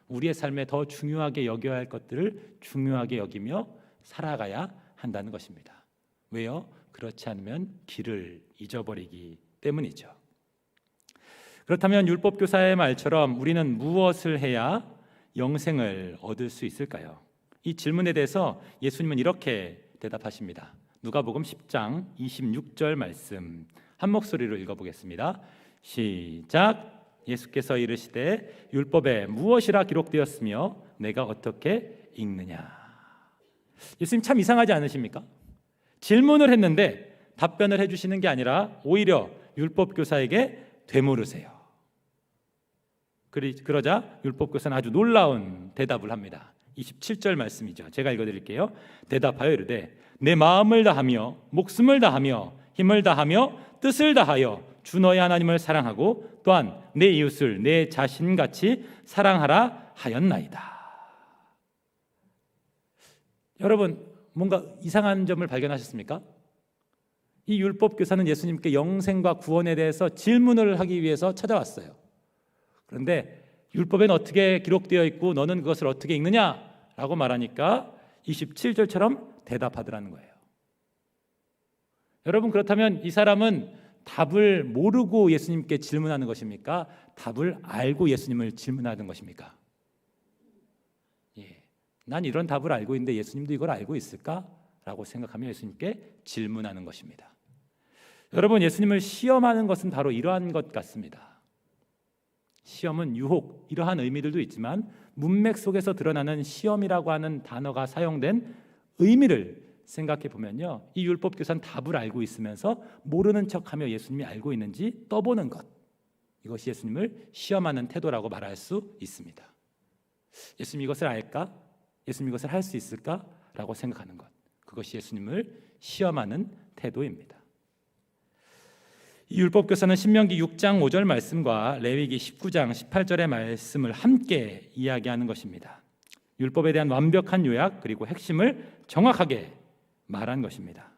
우리의 삶에 더 중요하게 여겨야 할 것들을 중요하게 여기며 살아가야 한다는 것입니다. 왜요? 그렇지 않으면 길을 잊어버리기 때문이죠. 그렇다면 율법 교사의 말처럼 우리는 무엇을 해야 영생을 얻을 수 있을까요? 이 질문에 대해서 예수님은 이렇게 대답하십니다. 누가복음 10장 26절 말씀 한 목소리로 읽어보겠습니다. 시작. 예수께서 이르시되 율법에 무엇이라 기록되었으며 내가 어떻게 읽느냐. 예수님 참 이상하지 않으십니까? 질문을 했는데 답변을 해주시는 게 아니라 오히려 율법 교사에게 되물으세요. 그러자 율법 교사는 아주 놀라운 대답을 합니다. 27절 말씀이죠. 제가 읽어드릴게요. 대답하여 이르되 내 마음을 다하며 목숨을 다하며 힘을 다하며 뜻을 다하여 주 너의 하나님을 사랑하고 또한 내 이웃을 내 자신같이 사랑하라 하였나이다. 여러분, 뭔가 이상한 점을 발견하셨습니까? 이 율법 교사는 예수님께 영생과 구원에 대해서 질문을 하기 위해서 찾아왔어요. 그런데 율법에는 어떻게 기록되어 있고 너는 그것을 어떻게 읽느냐라고 말하니까 27절처럼 대답하더라는 거예요. 여러분, 그렇다면 이 사람은 답을 모르고 예수님께 질문하는 것입니까? 답을 알고 예수님을 질문하는 것입니까? 예, 난 이런 답을 알고 있는데 예수님도 이걸 알고 있을까? 라고 생각하며 예수님께 질문하는 것입니다. 여러분, 예수님을 시험하는 것은 바로 이러한 것 같습니다. 시험은 유혹, 이러한 의미들도 있지만 문맥 속에서 드러나는 시험이라고 하는 단어가 사용된 의미를 생각해 보면요, 이 율법 교사는 답을 알고 있으면서 모르는 척하며 예수님이 알고 있는지 떠보는 것, 이것이 예수님을 시험하는 태도라고 말할 수 있습니다. 예수님 이것을 알까? 예수님 이것을 할 수 있을까? 라고 생각하는 것, 그것이 예수님을 시험하는 태도입니다. 이 율법 교사는 신명기 6장 5절 말씀과 레위기 19장 18절의 말씀을 함께 이야기하는 것입니다. 율법에 대한 완벽한 요약 그리고 핵심을 정확하게 말한 것입니다.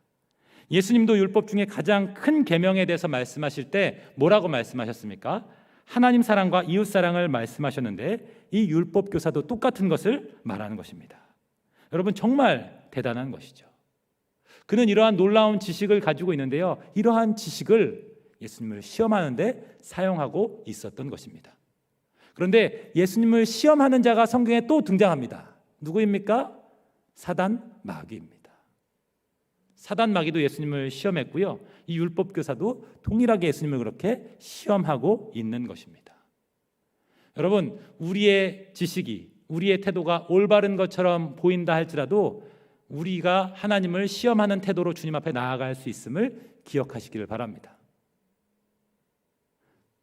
예수님도 율법 중에 가장 큰 계명에 대해서 말씀하실 때 뭐라고 말씀하셨습니까? 하나님 사랑과 이웃 사랑을 말씀하셨는데 이 율법 교사도 똑같은 것을 말하는 것입니다. 여러분, 정말 대단한 것이죠. 그는 이러한 놀라운 지식을 가지고 있는데요, 이러한 지식을 예수님을 시험하는데 사용하고 있었던 것입니다. 그런데 예수님을 시험하는 자가 성경에 또 등장합니다. 누구입니까? 사단 마귀입니다. 사단 마귀도 예수님을 시험했고요, 이 율법 교사도 동일하게 예수님을 그렇게 시험하고 있는 것입니다. 여러분, 우리의 지식이, 우리의 태도가 올바른 것처럼 보인다 할지라도 우리가 하나님을 시험하는 태도로 주님 앞에 나아갈 수 있음을 기억하시기를 바랍니다.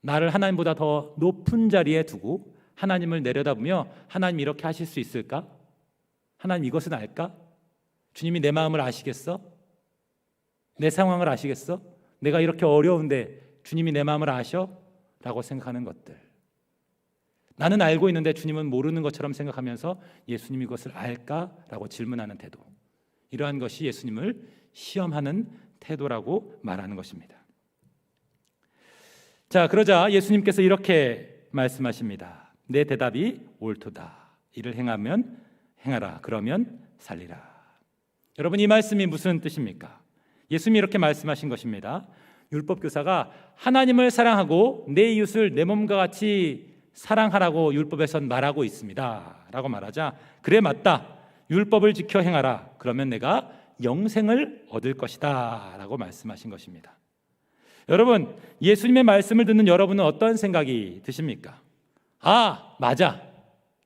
나를 하나님보다 더 높은 자리에 두고 하나님을 내려다보며 하나님 이렇게 하실 수 있을까? 하나님 이것은 알까? 주님이 내 마음을 아시겠어? 내 상황을 아시겠어? 내가 이렇게 어려운데 주님이 내 마음을 아셔? 라고 생각하는 것들, 나는 알고 있는데 주님은 모르는 것처럼 생각하면서 예수님이 그것을 알까? 라고 질문하는 태도, 이러한 것이 예수님을 시험하는 태도라고 말하는 것입니다. 자, 그러자 예수님께서 이렇게 말씀하십니다. 내 대답이 옳도다. 이를 행하면 행하라. 그러면 살리라. 여러분, 이 말씀이 무슨 뜻입니까? 예수님이 이렇게 말씀하신 것입니다. 율법교사가 하나님을 사랑하고 내 이웃을 내 몸과 같이 사랑하라고 율법에선 말하고 있습니다 라고 말하자, 그래 맞다, 율법을 지켜 행하라. 그러면 내가 영생을 얻을 것이다 라고 말씀하신 것입니다. 여러분, 예수님의 말씀을 듣는 여러분은 어떤 생각이 드십니까? 아, 맞아,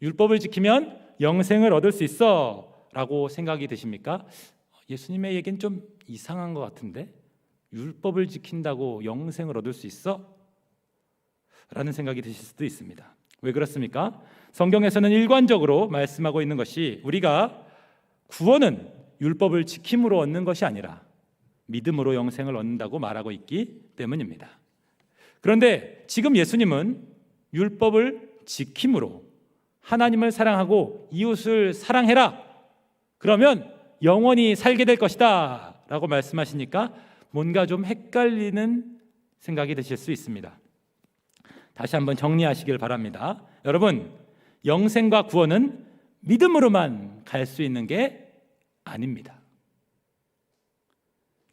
율법을 지키면 영생을 얻을 수 있어 라고 생각이 드십니까? 예수님의 얘기는 좀 이상한 것 같은데, 율법을 지킨다고 영생을 얻을 수 있어? 라는 생각이 드실 수도 있습니다. 왜 그렇습니까? 성경에서는 일관적으로 말씀하고 있는 것이, 우리가 구원은 율법을 지킴으로 얻는 것이 아니라 믿음으로 영생을 얻는다고 말하고 있기 때문입니다. 그런데 지금 예수님은 율법을 지킴으로 하나님을 사랑하고 이웃을 사랑해라, 그러면 영원히 살게 될 것이다 라고 말씀하시니까 뭔가 좀 헷갈리는 생각이 드실 수 있습니다. 다시 한번 정리하시길 바랍니다. 여러분, 영생과 구원은 믿음으로만 갈 수 있는 게 아닙니다.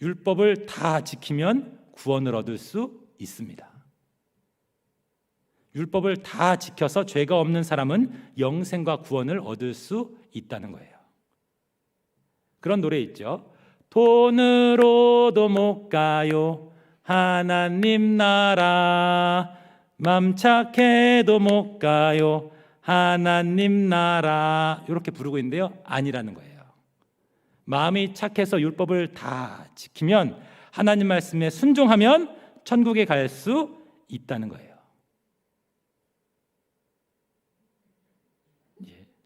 율법을 다 지키면 구원을 얻을 수 있습니다. 율법을 다 지켜서 죄가 없는 사람은 영생과 구원을 얻을 수 있다는 거예요. 그런 노래 있죠. 돈으로도 못 가요 하나님 나라, 맘 착해도 못 가요 하나님 나라, 이렇게 부르고 있는데요, 아니라는 거예요. 마음이 착해서 율법을 다 지키면, 하나님 말씀에 순종하면 천국에 갈 수 있다는 거예요.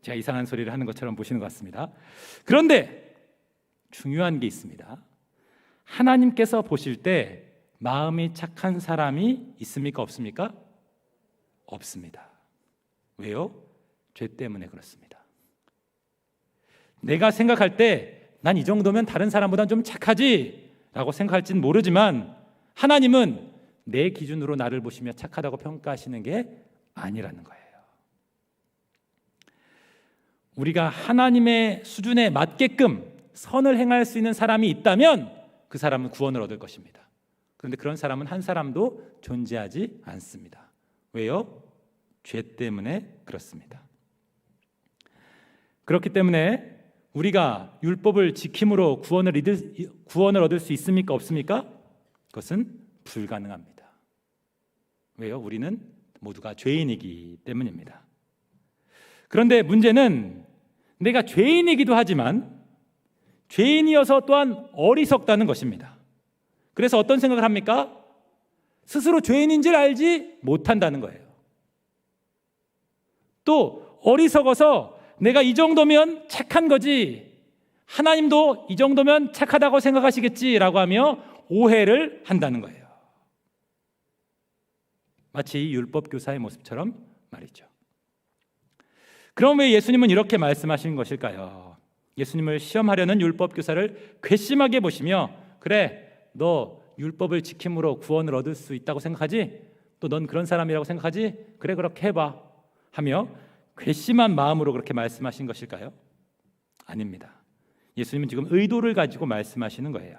제가 이상한 소리를 하는 것처럼 보시는 것 같습니다. 그런데 중요한 게 있습니다. 하나님께서 보실 때 마음이 착한 사람이 있습니까? 없습니까? 없습니다. 왜요? 죄 때문에 그렇습니다. 내가 생각할 때 난 이 정도면 다른 사람보다 좀 착하지 라고 생각할지는 모르지만, 하나님은 내 기준으로 나를 보시며 착하다고 평가하시는 게 아니라는 거예요. 우리가 하나님의 수준에 맞게끔 선을 행할 수 있는 사람이 있다면 그 사람은 구원을 얻을 것입니다. 그런데 그런 사람은 한 사람도 존재하지 않습니다. 왜요? 죄 때문에 그렇습니다. 그렇기 때문에 우리가 율법을 지킴으로 구원을 얻을 수 있습니까? 없습니까? 그것은 불가능합니다. 왜요? 우리는 모두가 죄인이기 때문입니다. 그런데 문제는 내가 죄인이기도 하지만 죄인이어서 또한 어리석다는 것입니다. 그래서 어떤 생각을 합니까? 스스로 죄인인 줄 알지 못한다는 거예요. 또 어리석어서 내가 이 정도면 착한 거지, 하나님도 이 정도면 착하다고 생각하시겠지라고 하며 오해를 한다는 거예요. 마치 율법교사의 모습처럼 말이죠. 그럼 왜 예수님은 이렇게 말씀하신 것일까요? 예수님을 시험하려는 율법교사를 괘씸하게 보시며, 그래, 너 율법을 지킴으로 구원을 얻을 수 있다고 생각하지? 또 넌 그런 사람이라고 생각하지? 그래, 그렇게 해봐 하며 괘씸한 마음으로 그렇게 말씀하신 것일까요? 아닙니다. 예수님은 지금 의도를 가지고 말씀하시는 거예요.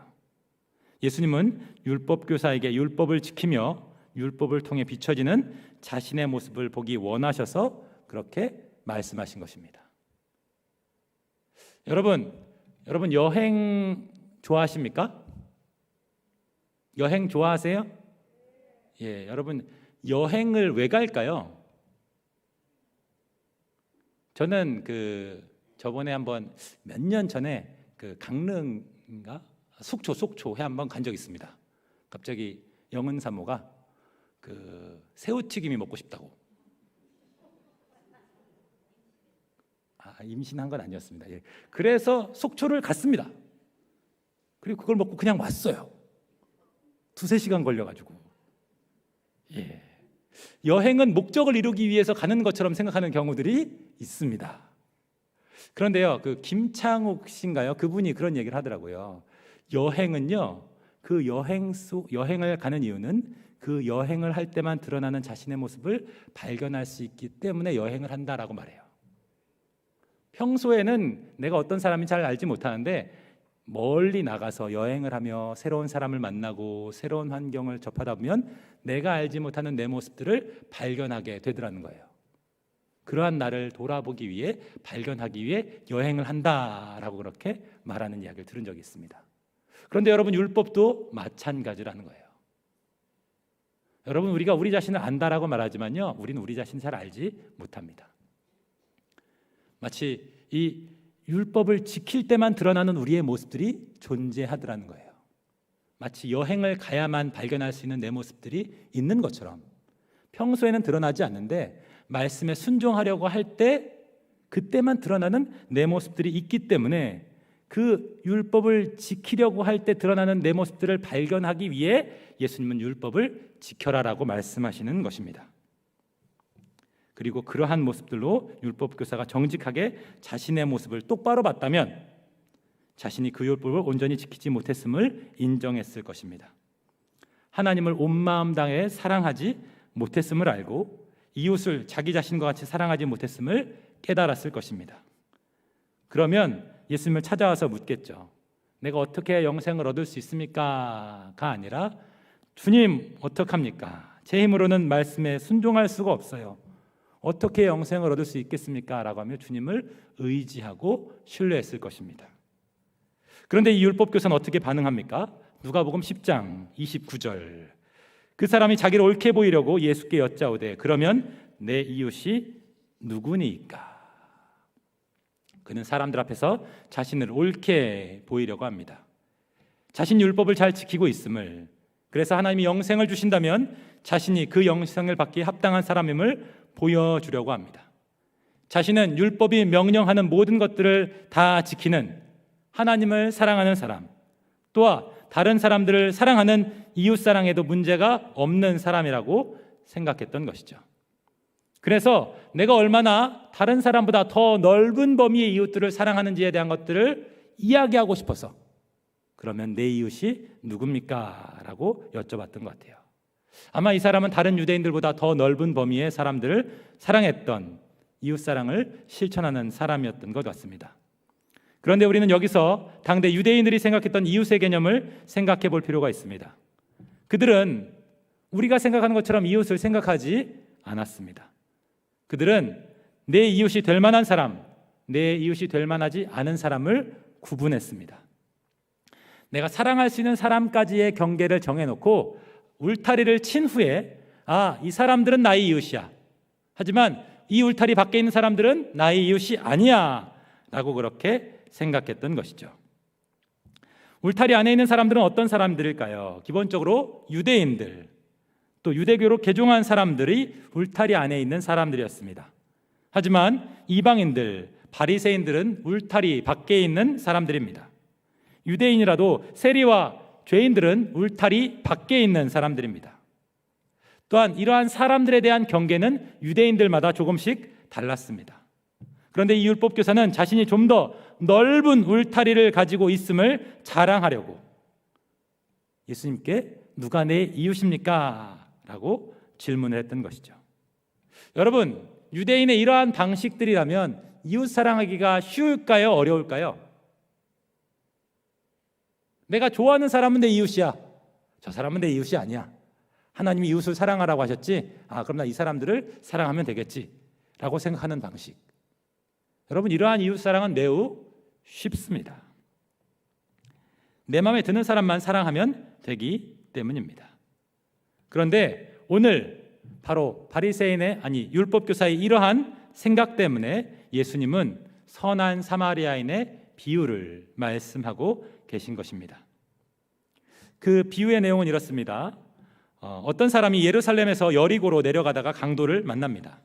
예수님은 율법교사에게 율법을 지키며 율법을 통해 비춰지는 자신의 모습을 보기 원하셔서 그렇게 말씀하신 것입니다. 여러분 여행 좋아하십니까? 여행 좋아하세요? 예, 여러분 여행을 왜 갈까요? 저는 저번에 한번 몇 년 전에 강릉인가 속초에 한번 간 적이 있습니다. 갑자기 영은 사모가 새우튀김이 먹고 싶다고. 임신한 건 아니었습니다. 예. 그래서 속초를 갔습니다. 그리고 그걸 먹고 그냥 왔어요. 2-3시간 걸려가지고. 예. 여행은 목적을 이루기 위해서 가는 것처럼 생각하는 경우들이 있습니다. 그런데요, 그 김창욱 씨인가요? 그분이 그런 얘기를 하더라고요. 여행은요, 그 여행을 가는 이유는 그 여행을 할 때만 드러나는 자신의 모습을 발견할 수 있기 때문에 여행을 한다라고 말해요. 평소에는 내가 어떤 사람인지 잘 알지 못하는데 멀리 나가서 여행을 하며 새로운 사람을 만나고 새로운 환경을 접하다 보면 내가 알지 못하는 내 모습들을 발견하게 되더라는 거예요. 그러한 나를 돌아보기 위해, 발견하기 위해 여행을 한다라고 그렇게 말하는 이야기를 들은 적이 있습니다. 그런데 여러분, 율법도 마찬가지라는 거예요. 여러분, 우리가 우리 자신을 안다라고 말하지만요, 우리는 우리 자신을 잘 알지 못합니다. 마치 이 율법을 지킬 때만 드러나는 우리의 모습들이 존재하더라는 거예요. 마치 여행을 가야만 발견할 수 있는 내 모습들이 있는 것처럼 평소에는 드러나지 않는데 말씀에 순종하려고 할 때 그때만 드러나는 내 모습들이 있기 때문에 그 율법을 지키려고 할 때 드러나는 내 모습들을 발견하기 위해 예수님은 율법을 지켜라라고 말씀하시는 것입니다. 그리고 그러한 모습들로 율법 교사가 정직하게 자신의 모습을 똑바로 봤다면 자신이 그 율법을 온전히 지키지 못했음을 인정했을 것입니다. 하나님을 온 마음 다해 사랑하지 못했음을 알고 이웃을 자기 자신과 같이 사랑하지 못했음을 깨달았을 것입니다. 그러면 예수님을 찾아와서 묻겠죠. 내가 어떻게 영생을 얻을 수 있습니까? 가 아니라 주님 어떡합니까? 제 힘으로는 말씀에 순종할 수가 없어요. 어떻게 영생을 얻을 수 있겠습니까? 라고 하며 주님을 의지하고 신뢰했을 것입니다. 그런데 이 율법교사는 어떻게 반응합니까? 누가복음 10장 29절, 그 사람이 자기를 옳게 보이려고 예수께 여짜오되 그러면 내 이웃이 누구니까? 그는 사람들 앞에서 자신을 옳게 보이려고 합니다. 자신이 율법을 잘 지키고 있음을, 그래서 하나님이 영생을 주신다면 자신이 그 영생을 받기에 합당한 사람임을 보여주려고 합니다. 자신은 율법이 명령하는 모든 것들을 다 지키는, 하나님을 사랑하는 사람, 또한 다른 사람들을 사랑하는 이웃사랑에도 문제가 없는 사람이라고 생각했던 것이죠. 그래서 내가 얼마나 다른 사람보다 더 넓은 범위의 이웃들을 사랑하는지에 대한 것들을 이야기하고 싶어서, 그러면 내 이웃이 누굽니까? 라고 여쭤봤던 것 같아요. 아마 이 사람은 다른 유대인들보다 더 넓은 범위의 사람들을 사랑했던, 이웃사랑을 실천하는 사람이었던 것 같습니다. 그런데 우리는 여기서 당대 유대인들이 생각했던 이웃의 개념을 생각해 볼 필요가 있습니다. 그들은 우리가 생각하는 것처럼 이웃을 생각하지 않았습니다. 그들은 내 이웃이 될 만한 사람, 내 이웃이 될 만하지 않은 사람을 구분했습니다. 내가 사랑할 수 있는 사람까지의 경계를 정해놓고 울타리를 친 후에 이 사람들은 나의 이웃이야, 하지만 이 울타리 밖에 있는 사람들은 나의 이웃이 아니야 라고 그렇게 생각했던 것이죠. 울타리 안에 있는 사람들은 어떤 사람들일까요? 기본적으로 유대인들, 또 유대교로 개종한 사람들이 울타리 안에 있는 사람들이었습니다. 하지만 이방인들, 바리새인들은 울타리 밖에 있는 사람들입니다. 유대인이라도 세리와 죄인들은 울타리 밖에 있는 사람들입니다. 또한 이러한 사람들에 대한 경계는 유대인들마다 조금씩 달랐습니다. 그런데 이 율법교사는 자신이 좀 더 넓은 울타리를 가지고 있음을 자랑하려고 예수님께 누가 내 이웃입니까? 라고 질문을 했던 것이죠. 여러분, 유대인의 이러한 방식들이라면 이웃 사랑하기가 쉬울까요? 어려울까요? 내가 좋아하는 사람은 내 이웃이야, 저 사람은 내 이웃이 아니야, 하나님이 이웃을 사랑하라고 하셨지, 그럼 나 이 사람들을 사랑하면 되겠지 라고 생각하는 방식. 여러분, 이러한 이웃 사랑은 매우 쉽습니다. 내 마음에 드는 사람만 사랑하면 되기 때문입니다. 그런데 오늘 바로 바리새인의, 율법교사의 이러한 생각 때문에 예수님은 선한 사마리아인의 비유를 말씀하고 계신 것입니다. 그 비유의 내용은 이렇습니다. 어떤 사람이 예루살렘에서 여리고로 내려가다가 강도를 만납니다.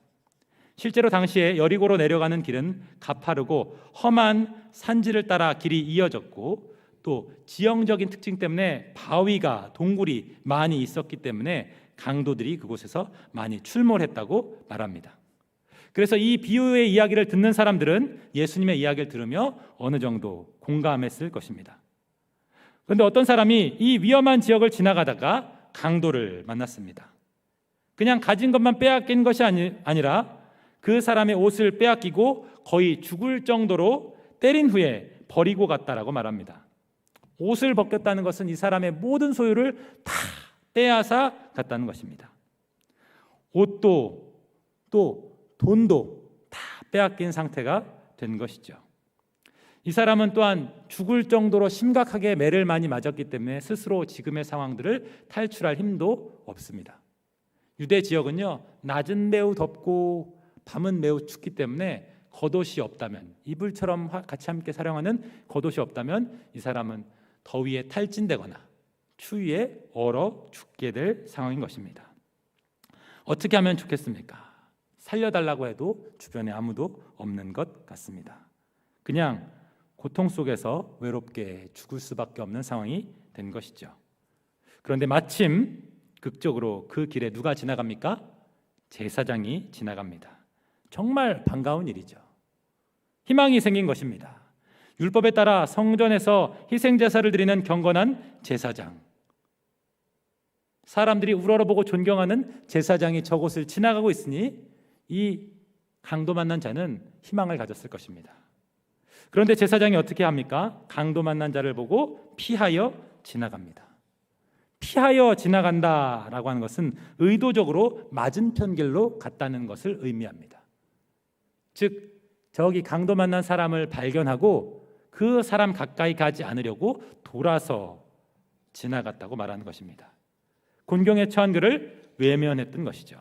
실제로 당시에 여리고로 내려가는 길은 가파르고 험한 산지를 따라 길이 이어졌고, 또 지형적인 특징 때문에 바위가, 동굴이 많이 있었기 때문에 강도들이 그곳에서 많이 출몰했다고 말합니다. 그래서 이 비유의 이야기를 듣는 사람들은 예수님의 이야기를 들으며 어느 정도 공감했을 것입니다. 그런데 어떤 사람이 이 위험한 지역을 지나가다가 강도를 만났습니다. 그냥 가진 것만 빼앗긴 것이 아니라 그 사람의 옷을 빼앗기고 거의 죽을 정도로 때린 후에 버리고 갔다라고 말합니다. 옷을 벗겼다는 것은 이 사람의 모든 소유를 다 빼앗아 갔다는 것입니다. 옷도 또 돈도 다 빼앗긴 상태가 된 것이죠. 이 사람은 또한 죽을 정도로 심각하게 매를 많이 맞았기 때문에 스스로 지금의 상황들을 탈출할 힘도 없습니다. 유대 지역은요, 낮은 매우 덥고 밤은 매우 춥기 때문에 겉옷이 없다면, 이불처럼 같이 함께 사용하는 겉옷이 없다면 이 사람은 더위에 탈진되거나 추위에 얼어 죽게 될 상황인 것입니다. 어떻게 하면 좋겠습니까? 살려달라고 해도 주변에 아무도 없는 것 같습니다. 그냥 고통 속에서 외롭게 죽을 수밖에 없는 상황이 된 것이죠. 그런데 마침 극적으로 그 길에 누가 지나갑니까? 제사장이 지나갑니다. 정말 반가운 일이죠. 희망이 생긴 것입니다. 율법에 따라 성전에서 희생제사를 드리는 경건한 제사장, 사람들이 우러러보고 존경하는 제사장이 저곳을 지나가고 있으니 이 강도 만난 자는 희망을 가졌을 것입니다. 그런데 제사장이 어떻게 합니까? 강도 만난 자를 보고 피하여 지나갑니다. 피하여 지나간다라고 하는 것은 의도적으로 맞은편 길로 갔다는 것을 의미합니다. 즉 저기 강도 만난 사람을 발견하고 그 사람 가까이 가지 않으려고 돌아서 지나갔다고 말하는 것입니다. 곤경에 처한 그를 외면했던 것이죠.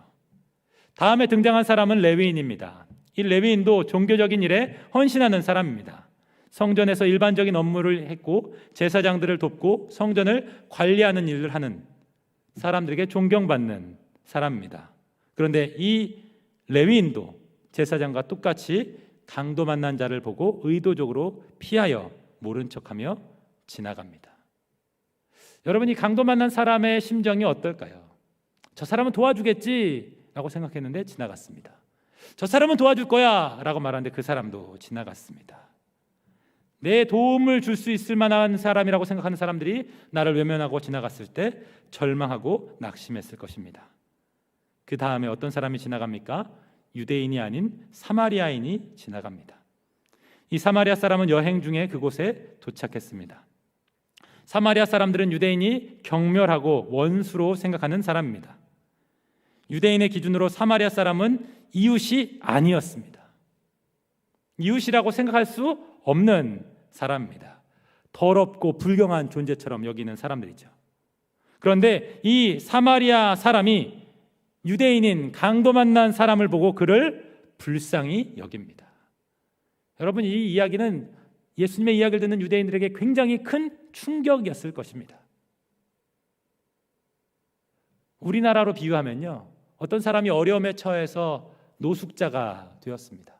다음에 등장한 사람은 레위인입니다. 이 레위인도 종교적인 일에 헌신하는 사람입니다. 성전에서 일반적인 업무를 했고 제사장들을 돕고 성전을 관리하는 일을 하는 사람들에게 존경받는 사람입니다. 그런데 이 레위인도 제사장과 똑같이 강도 만난 자를 보고 의도적으로 피하여 모른 척하며 지나갑니다. 여러분, 이 강도 만난 사람의 심정이 어떨까요? 저 사람은 도와주겠지라고 생각했는데 지나갔습니다. 저 사람은 도와줄 거야 라고 말하는데 그 사람도 지나갔습니다. 내 도움을 줄 수 있을 만한 사람이라고 생각하는 사람들이 나를 외면하고 지나갔을 때 절망하고 낙심했을 것입니다. 그 다음에 어떤 사람이 지나갑니까? 유대인이 아닌 사마리아인이 지나갑니다. 이 사마리아 사람은 여행 중에 그곳에 도착했습니다. 사마리아 사람들은 유대인이 경멸하고 원수로 생각하는 사람입니다. 유대인의 기준으로 사마리아 사람은 이웃이 아니었습니다. 이웃이라고 생각할 수 없는 사람입니다. 더럽고 불경한 존재처럼 여기는 사람들이죠. 그런데 이 사마리아 사람이 유대인인 강도 만난 사람을 보고 그를 불쌍히 여깁니다. 여러분, 이 이야기는 예수님의 이야기를 듣는 유대인들에게 굉장히 큰 충격이었을 것입니다. 우리나라로 비유하면요, 어떤 사람이 어려움에 처해서 노숙자가 되었습니다.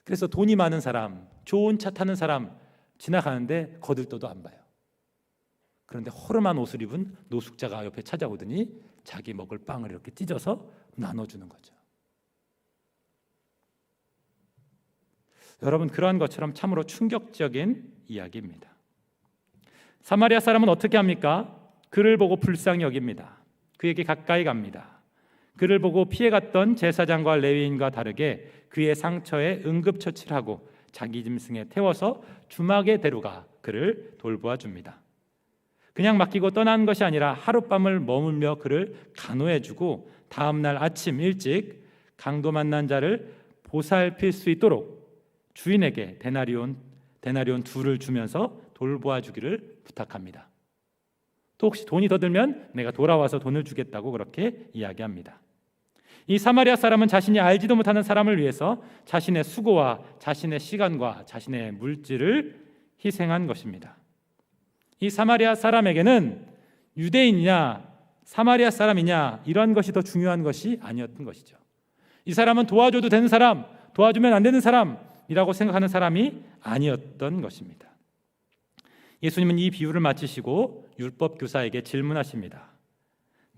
그래서 돈이 많은 사람, 좋은 차 타는 사람 지나가는데 거들떠도 안 봐요. 그런데 허름한 옷을 입은 노숙자가 옆에 찾아오더니 자기 먹을 빵을 이렇게 찢어서 나눠주는 거죠. 여러분, 그러한 것처럼 참으로 충격적인 이야기입니다. 사마리아 사람은 어떻게 합니까? 그를 보고 불쌍히 여깁니다. 그에게 가까이 갑니다. 그를 보고 피해갔던 제사장과 레위인과 다르게 그의 상처에 응급처치를 하고 자기 짐승에 태워서 주막에 데려가 그를 돌보아 줍니다. 그냥 맡기고 떠난 것이 아니라 하룻밤을 머물며 그를 간호해주고 다음날 아침 일찍 강도 만난 자를 보살필 수 있도록 주인에게 데나리온 둘을 주면서 돌보아 주기를 부탁합니다. 또 혹시 돈이 더 들면 내가 돌아와서 돈을 주겠다고 그렇게 이야기합니다. 이 사마리아 사람은 자신이 알지도 못하는 사람을 위해서 자신의 수고와 자신의 시간과 자신의 물질을 희생한 것입니다. 이 사마리아 사람에게는 유대인이냐 사마리아 사람이냐 이런 것이 더 중요한 것이 아니었던 것이죠. 이 사람은 도와줘도 되는 사람, 도와주면 안 되는 사람이라고 생각하는 사람이 아니었던 것입니다. 예수님은 이 비유를 마치시고 율법 교사에게 질문하십니다.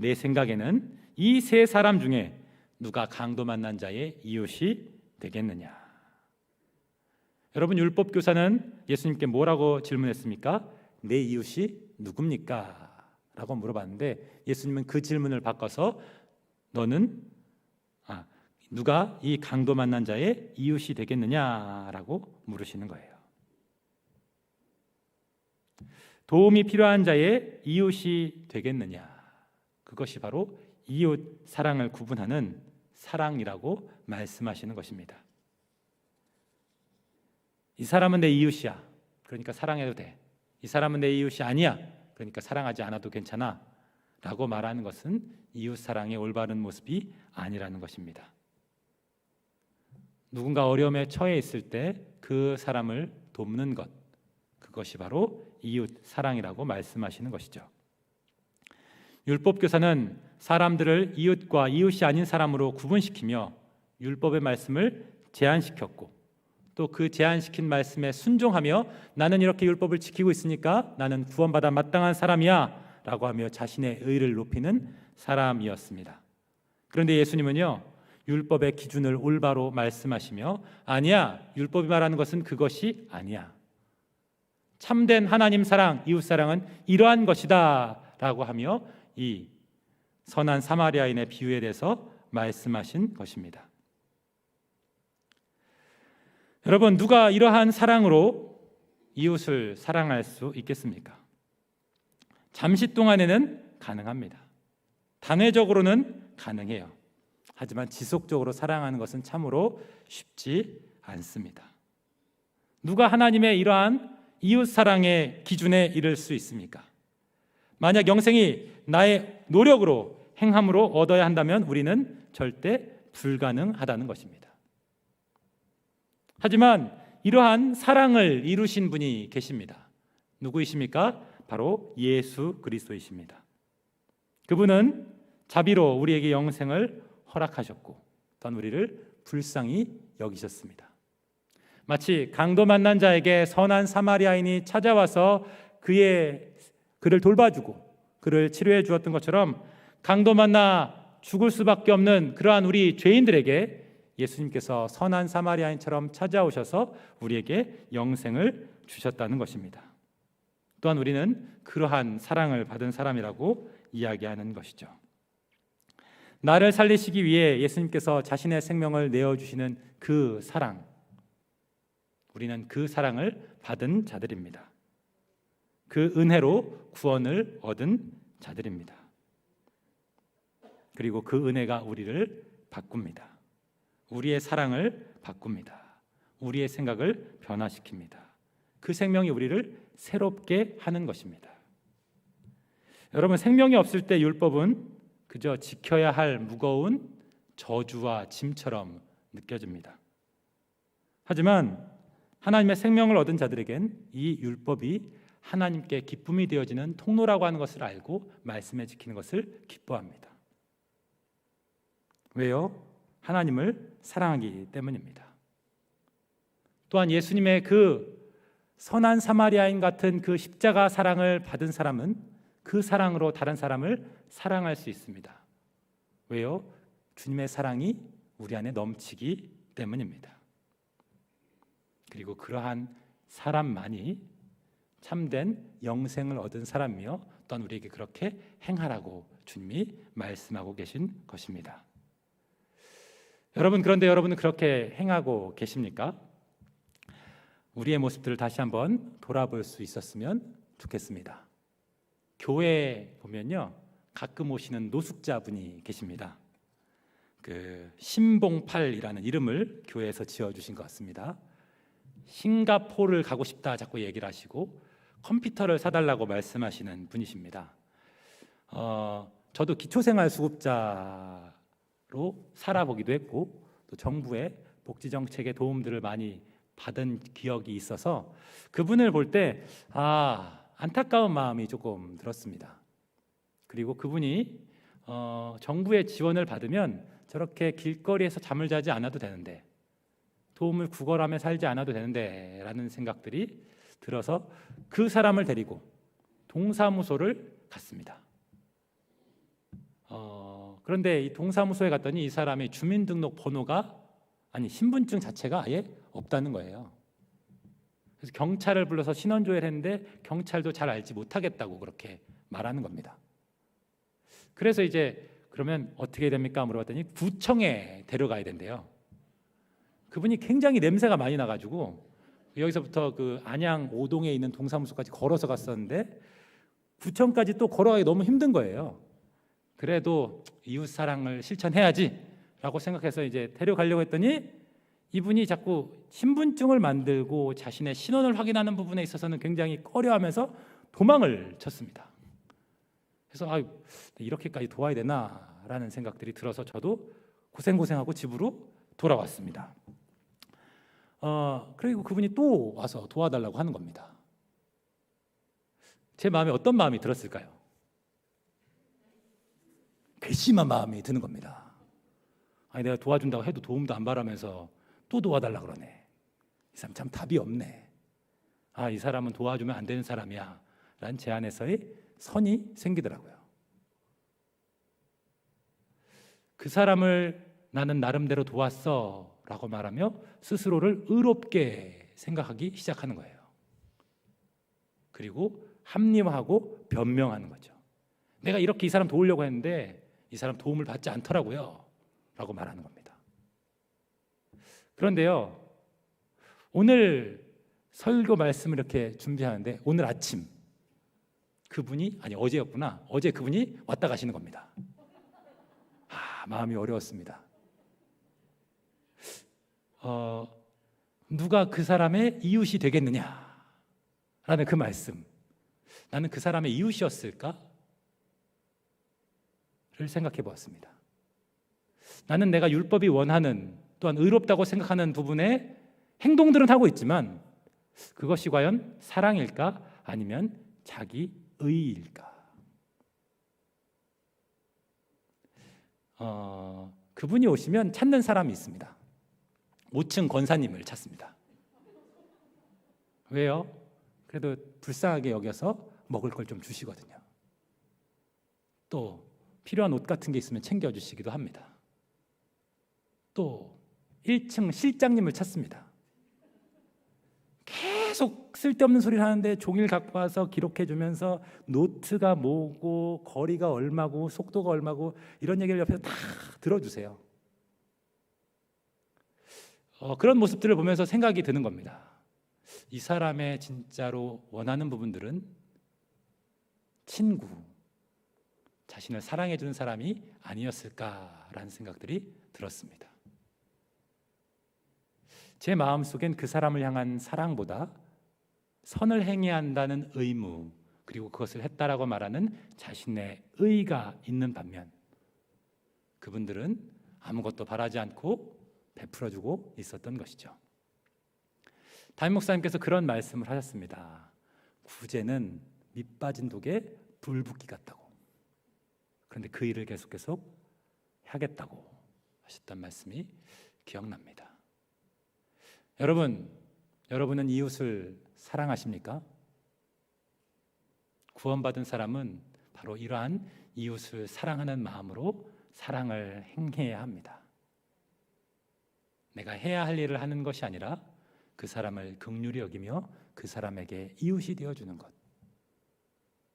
내 생각에는 이 세 사람 중에 누가 강도 만난 자의 이웃이 되겠느냐? 여러분, 율법 교사는 예수님께 뭐라고 질문했습니까? 내 이웃이 누굽니까? 라고 물어봤는데 예수님은 그 질문을 바꿔서 너는 누가 이 강도 만난 자의 이웃이 되겠느냐라고 물으시는 거예요. 도움이 필요한 자의 이웃이 되겠느냐? 그것이 바로 이웃 사랑을 구분하는 사랑이라고 말씀하시는 것입니다. 이 사람은 내 이웃이야. 그러니까 사랑해도 돼. 이 사람은 내 이웃이 아니야. 그러니까 사랑하지 않아도 괜찮아. 라고 말하는 것은 이웃 사랑의 올바른 모습이 아니라는 것입니다. 누군가 어려움에 처해 있을 때 그 사람을 돕는 것, 그것이 바로 이웃 사랑이라고 말씀하시는 것이죠. 율법교사는 사람들을 이웃과 이웃이 아닌 사람으로 구분시키며 율법의 말씀을 제한시켰고 또 그 제한시킨 말씀에 순종하며 나는 이렇게 율법을 지키고 있으니까 나는 구원받아 마땅한 사람이야 라고 하며 자신의 의를 높이는 사람이었습니다. 그런데 예수님은요, 율법의 기준을 올바로 말씀하시며 아니야, 율법이 말하는 것은 그것이 아니야. 참된 하나님 사랑, 이웃 사랑은 이러한 것이다 라고 하며 이 선한 사마리아인의 비유에 대해서 말씀하신 것입니다. 여러분, 누가 이러한 사랑으로 이웃을 사랑할 수 있겠습니까? 잠시 동안에는 가능합니다. 단회적으로는 가능해요. 하지만 지속적으로 사랑하는 것은 참으로 쉽지 않습니다. 누가 하나님의 이러한 이웃 사랑의 기준에 이를 수 있습니까? 만약 영생이 나의 노력으로 행함으로 얻어야 한다면 우리는 절대 불가능하다는 것입니다. 하지만 이러한 사랑을 이루신 분이 계십니다. 누구이십니까? 바로 예수 그리스도이십니다. 그분은 자비로 우리에게 영생을 허락하셨고 또한 우리를 불쌍히 여기셨습니다. 마치 강도 만난 자에게 선한 사마리아인이 찾아와서 그를 돌봐주고 그를 치료해 주었던 것처럼 강도 만나 죽을 수밖에 없는 그러한 우리 죄인들에게 예수님께서 선한 사마리아인처럼 찾아오셔서 우리에게 영생을 주셨다는 것입니다. 또한 우리는 그러한 사랑을 받은 사람이라고 이야기하는 것이죠. 나를 살리시기 위해 예수님께서 자신의 생명을 내어주시는 그 사랑, 우리는 그 사랑을 받은 자들입니다. 그 은혜로 구원을 얻은 자들입니다. 그리고 그 은혜가 우리를 바꿉니다. 우리의 사랑을 바꿉니다. 우리의 생각을 변화시킵니다. 그 생명이 우리를 새롭게 하는 것입니다. 여러분, 생명이 없을 때 율법은 그저 지켜야 할 무거운 저주와 짐처럼 느껴집니다. 하지만 하나님의 생명을 얻은 자들에겐 이 율법이 하나님께 기쁨이 되어지는 통로라고 하는 것을 알고 말씀에 지키는 것을 기뻐합니다. 왜요? 하나님을 사랑하기 때문입니다. 또한 예수님의 그 선한 사마리아인 같은 그 십자가 사랑을 받은 사람은 그 사랑으로 다른 사람을 사랑할 수 있습니다. 왜요? 주님의 사랑이 우리 안에 넘치기 때문입니다. 그리고 그러한 사람만이 참된 영생을 얻은 사람이며 또한 우리에게 그렇게 행하라고 주님이 말씀하고 계신 것입니다. 여러분, 그런데 여러분은 그렇게 행하고 계십니까? 우리의 모습들을 다시 한번 돌아볼 수 있었으면 좋겠습니다. 교회에 보면요, 가끔 오시는 노숙자분이 계십니다. 그 신봉팔이라는 이름을 교회에서 지어주신 것 같습니다. 싱가포르를 가고 싶다 자꾸 얘기를 하시고 컴퓨터를 사달라고 말씀하시는 분이십니다. 저도 기초생활수급자로 살아보기도 했고 또 정부의 복지정책의 도움들을 많이 받은 기억이 있어서 그분을 볼 때 안타까운 마음이 조금 들었습니다. 그리고 그분이 정부의 지원을 받으면 저렇게 길거리에서 잠을 자지 않아도 되는데, 도움을 구걸하며 살지 않아도 되는데 라는 생각들이 들어서 그 사람을 데리고 동사무소를 갔습니다. 그런데 이 동사무소에 갔더니 이 사람의 주민등록 번호가 신분증 자체가 아예 없다는 거예요. 그래서 경찰을 불러서 신원조회를 했는데 경찰도 잘 알지 못하겠다고 그렇게 말하는 겁니다. 그래서 이제 그러면 어떻게 됩니까? 물어봤더니 구청에 데려가야 된대요. 그분이 굉장히 냄새가 많이 나가지고 여기서부터 그 안양 5동에 있는 동사무소까지 걸어서 갔었는데 구청까지 또 걸어가기 너무 힘든 거예요. 그래도 이웃 사랑을 실천해야지라고 생각해서 이제 데려가려고 했더니 이분이 자꾸 신분증을 만들고 자신의 신원을 확인하는 부분에 있어서는 굉장히 꺼려하면서 도망을 쳤습니다. 그래서 이렇게까지 도와야 되나라는 생각들이 들어서 저도 고생하고 집으로 돌아왔습니다. 그리고 그분이 또 와서 도와달라고 하는 겁니다. 제 마음에 어떤 마음이 들었을까요? 괘씸한 마음이 드는 겁니다. 내가 도와준다고 해도 도움도 안 바라면서 또 도와달라 그러네. 이 사람 참 답이 없네. 이 사람은 도와주면 안 되는 사람이야 라는 제 안에서의 선이 생기더라고요. 그 사람을 나는 나름대로 도왔어 라고 말하며 스스로를 의롭게 생각하기 시작하는 거예요. 그리고 합리화하고 변명하는 거죠. 내가 이렇게 이 사람 도우려고 했는데 이 사람 도움을 받지 않더라고요 라고 말하는 겁니다. 그런데요, 오늘 설교 말씀을 이렇게 준비하는데 오늘 아침 그분이 어제였구나. 어제 그분이 왔다 가시는 겁니다. 마음이 어려웠습니다. 누가 그 사람의 이웃이 되겠느냐라는 그 말씀. 나는 그 사람의 이웃이었을까? 를 생각해 보았습니다. 나는 내가 율법이 원하는 또한 의롭다고 생각하는 부분에 행동들은 하고 있지만 그것이 과연 사랑일까? 아니면 자기 의일까? 그분이 오시면 찾는 사람이 있습니다. 5층 권사님을 찾습니다. 왜요? 그래도 불쌍하게 여겨서 먹을 걸 좀 주시거든요. 또 필요한 옷 같은 게 있으면 챙겨주시기도 합니다. 또 1층 실장님을 찾습니다. 계속 쓸데없는 소리를 하는데 종이를 갖고 와서 기록해주면서 노트가 뭐고 거리가 얼마고 속도가 얼마고 이런 얘기를 옆에서 다 들어주세요. 그런 모습들을 보면서 생각이 드는 겁니다. 이 사람의 진짜로 원하는 부분들은 친구, 자신을 사랑해주는 사람이 아니었을까라는 생각들이 들었습니다. 제 마음속엔 그 사람을 향한 사랑보다 선을 행해야 한다는 의무, 그리고 그것을 했다라고 말하는 자신의 의가 있는 반면 그분들은 아무것도 바라지 않고 베풀어주고 있었던 것이죠. 담임 목사님께서 그런 말씀을 하셨습니다. 구제는 밑 빠진 독에 불 붙기 같다고. 그런데 그 일을 계속 하겠다고 하셨던 말씀이 기억납니다. 여러분은 이웃을 사랑하십니까? 구원받은 사람은 바로 이러한 이웃을 사랑하는 마음으로 사랑을 행해야 합니다. 내가 해야 할 일을 하는 것이 아니라 그 사람을 긍휼히 여기며 그 사람에게 이웃이 되어주는 것,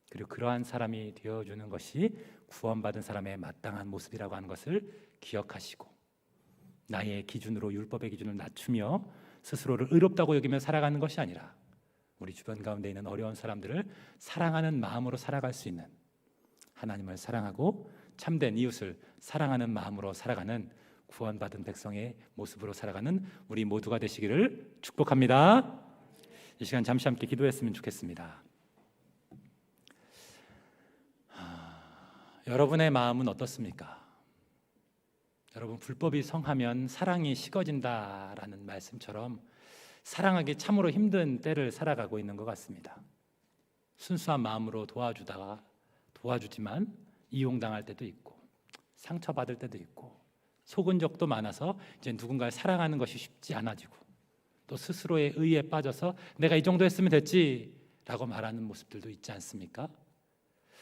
그리고 그러한 사람이 되어주는 것이 구원받은 사람의 마땅한 모습이라고 하는 것을 기억하시고 나의 기준으로 율법의 기준을 낮추며 스스로를 의롭다고 여기며 살아가는 것이 아니라 우리 주변 가운데 있는 어려운 사람들을 사랑하는 마음으로 살아갈 수 있는, 하나님을 사랑하고 참된 이웃을 사랑하는 마음으로 살아가는 구원받은 백성의 모습으로 살아가는 우리 모두가 되시기를 축복합니다. 이 시간 잠시 함께 기도했으면 좋겠습니다. 여러분의 마음은 어떻습니까? 여러분, 불법이 성하면 사랑이 식어진다라는 말씀처럼 사랑하기 참으로 힘든 때를 살아가고 있는 것 같습니다. 순수한 마음으로 도와주지만 이용당할 때도 있고 상처받을 때도 있고 속은 적도 많아서 이제 누군가를 사랑하는 것이 쉽지 않아지고 또 스스로의 의에 빠져서 내가 이 정도 했으면 됐지라고 말하는 모습들도 있지 않습니까?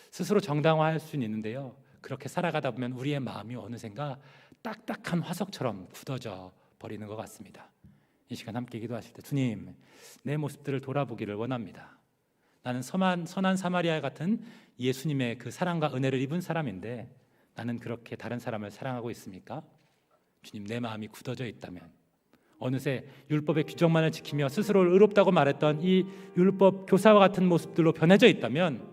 스스로 정당화할 수는 있는데요, 그렇게 살아가다 보면 우리의 마음이 어느샌가 딱딱한 화석처럼 굳어져 버리는 것 같습니다. 이 시간 함께 기도하실 때 주님, 내 모습들을 돌아보기를 원합니다. 나는 선한 사마리아 같은 예수님의 그 사랑과 은혜를 입은 사람인데 나는 그렇게 다른 사람을 사랑하고 있습니까? 주님, 내 마음이 굳어져 있다면, 어느새 율법의 규정만을 지키며 스스로를 의롭다고 말했던 이 율법 교사와 같은 모습들로 변해져 있다면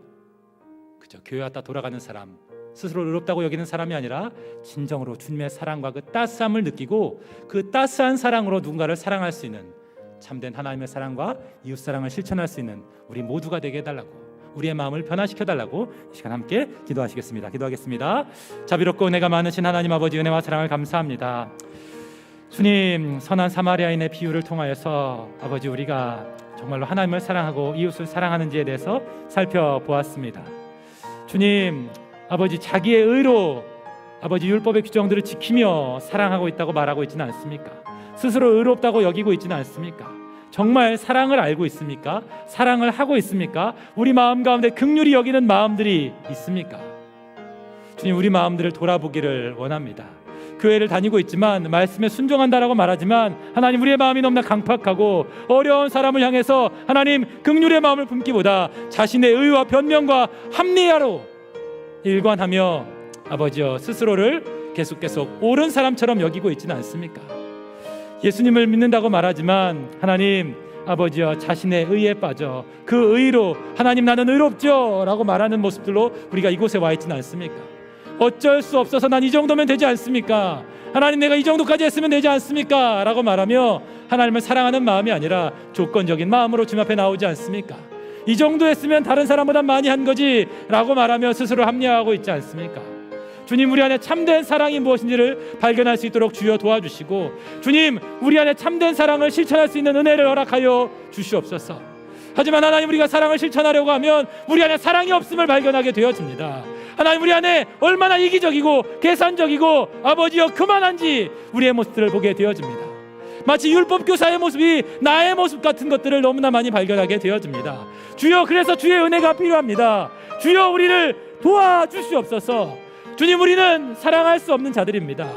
그저 교회 왔다 돌아가는 사람, 스스로를 의롭다고 여기는 사람이 아니라 진정으로 주님의 사랑과 그 따스함을 느끼고 그 따스한 사랑으로 누군가를 사랑할 수 있는 참된 하나님의 사랑과 이웃사랑을 실천할 수 있는 우리 모두가 되게 해달라고, 우리의 마음을 변화시켜달라고 이 시간 함께 기도하시겠습니다. 기도하겠습니다. 자비롭고 은혜가 많으신 하나님 아버지, 은혜와 사랑을 감사합니다. 주님, 선한 사마리아인의 비유를 통하여서 아버지, 우리가 정말로 하나님을 사랑하고 이웃을 사랑하는지에 대해서 살펴보았습니다. 주님, 아버지, 자기의 의로 아버지 율법의 규정들을 지키며 사랑하고 있다고 말하고 있지는 않습니까? 스스로 의롭다고 여기고 있지는 않습니까? 정말 사랑을 알고 있습니까? 사랑을 하고 있습니까? 우리 마음 가운데 긍휼히 여기는 마음들이 있습니까? 주님, 우리 마음들을 돌아보기를 원합니다. 교회를 다니고 있지만, 말씀에 순종한다라고 말하지만 하나님, 우리의 마음이 너무나 강팍하고 어려운 사람을 향해서 하나님 긍휼의 마음을 품기보다 자신의 의와 변명과 합리화로 일관하며 아버지여 스스로를 계속 옳은 사람처럼 여기고 있지는 않습니까? 예수님을 믿는다고 말하지만 하나님 아버지여 자신의 의에 빠져 그 의로 하나님 나는 의롭죠 라고 말하는 모습들로 우리가 이곳에 와 있지는 않습니까? 어쩔 수 없어서 난 이 정도면 되지 않습니까? 하나님, 내가 이 정도까지 했으면 되지 않습니까? 라고 말하며 하나님을 사랑하는 마음이 아니라 조건적인 마음으로 주님 앞에 나오지 않습니까? 이 정도 했으면 다른 사람보다 많이 한 거지 라고 말하며 스스로 합리화하고 있지 않습니까? 주님, 우리 안에 참된 사랑이 무엇인지를 발견할 수 있도록 주여 도와주시고, 주님, 우리 안에 참된 사랑을 실천할 수 있는 은혜를 허락하여 주시옵소서. 하지만 하나님, 우리가 사랑을 실천하려고 하면 우리 안에 사랑이 없음을 발견하게 되어집니다. 하나님, 우리 안에 얼마나 이기적이고 계산적이고 아버지여 그만한지 우리의 모습들을 보게 되어집니다. 마치 율법 교사의 모습이 나의 모습 같은 것들을 너무나 많이 발견하게 되어집니다. 주여, 그래서 주의 은혜가 필요합니다. 주여, 우리를 도와주시옵소서. 주님, 우리는 사랑할 수 없는 자들입니다.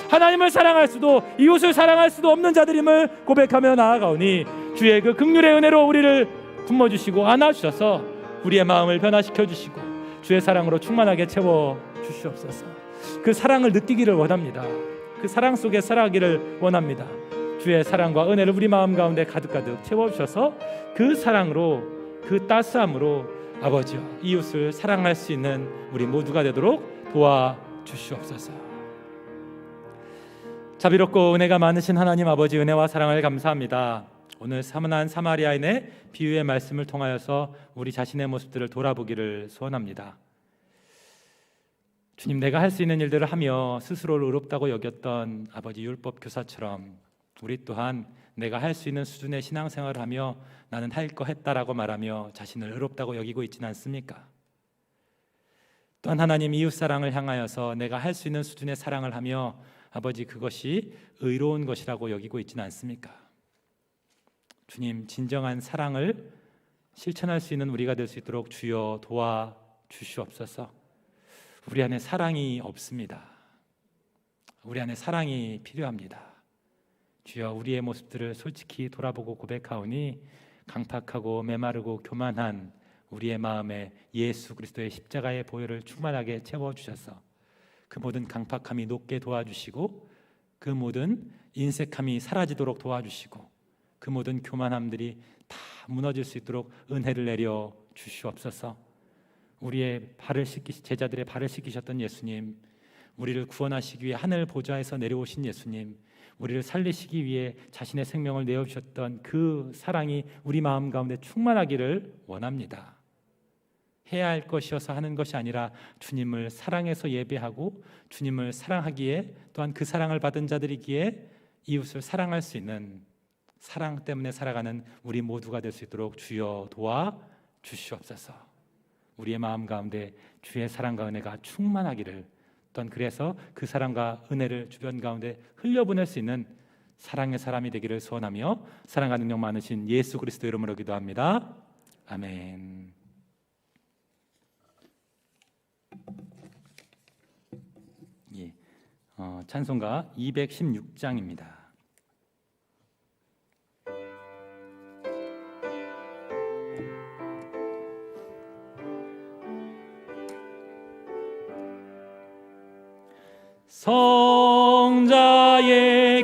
하나님을 사랑할 수도 이웃을 사랑할 수도 없는 자들임을 고백하며 나아가오니 주의 그 긍휼의 은혜로 우리를 품어주시고 안아주셔서 우리의 마음을 변화시켜 주시고 주의 사랑으로 충만하게 채워 주시옵소서. 그 사랑을 느끼기를 원합니다. 그 사랑 속에 살아가기를 원합니다. 주의 사랑과 은혜를 우리 마음 가운데 가득가득 채워주셔서 그 사랑으로, 그 따스함으로 아버지와 이웃을 사랑할 수 있는 우리 모두가 되도록 도와주시옵소서. 자비롭고 은혜가 많으신 하나님 아버지, 은혜와 사랑을 감사합니다. 오늘 선한 사마리아인의 비유의 말씀을 통하여서 우리 자신의 모습들을 돌아보기를 소원합니다. 주님, 내가 할 수 있는 일들을 하며 스스로를 의롭다고 여겼던 아버지 율법 교사처럼 우리 또한 내가 할 수 있는 수준의 신앙생활을 하며 나는 할 거 했다라고 말하며 자신을 의롭다고 여기고 있지는 않습니까? 또한 하나님, 이웃사랑을 향하여서 내가 할 수 있는 수준의 사랑을 하며 아버지 그것이 의로운 것이라고 여기고 있지는 않습니까? 주님, 진정한 사랑을 실천할 수 있는 우리가 될 수 있도록 주여 도와주시옵소서. 우리 안에 사랑이 없습니다. 우리 안에 사랑이 필요합니다. 주여, 우리의 모습들을 솔직히 돌아보고 고백하오니 강팍하고 메마르고 교만한 우리의 마음에 예수 그리스도의 십자가의 보혈을 충만하게 채워주셔서 그 모든 강팍함이 녹게 도와주시고 그 모든 인색함이 사라지도록 도와주시고 그 모든 교만함들이 다 무너질 수 있도록 은혜를 내려 주시옵소서. 우리의 제자들의 발을 씻기셨던 예수님, 우리를 구원하시기 위해 하늘 보좌에서 내려오신 예수님, 우리를 살리시기 위해 자신의 생명을 내어주셨던 그 사랑이 우리 마음 가운데 충만하기를 원합니다. 해야 할 것이어서 하는 것이 아니라 주님을 사랑해서 예배하고 주님을 사랑하기에, 또한 그 사랑을 받은 자들이기에 이웃을 사랑할 수 있는, 사랑 때문에 살아가는 우리 모두가 될 수 있도록 주여 도와주시옵소서. 우리의 마음 가운데 주의 사랑과 은혜가 충만하기를, 또한 그래서 그 사랑과 은혜를 주변 가운데 흘려보낼 수 있는 사랑의 사람이 되기를 소원하며 사랑과 능력 많으신 예수 그리스도 이름으로 기도합니다. 아멘. 찬송가 216장입니다. 성자의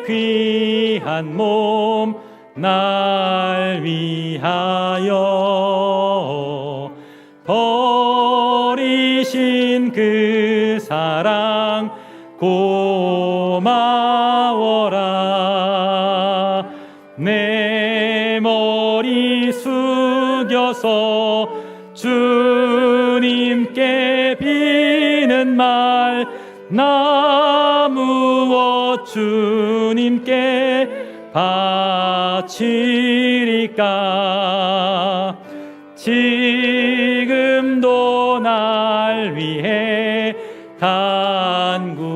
귀한 몸 날 위하여 버리신 그 사랑 고마워라. 내 머리 숙여서 주님께 비는 말 나 무엇 주님께 바치리까. 지금도 날 위해 간구하심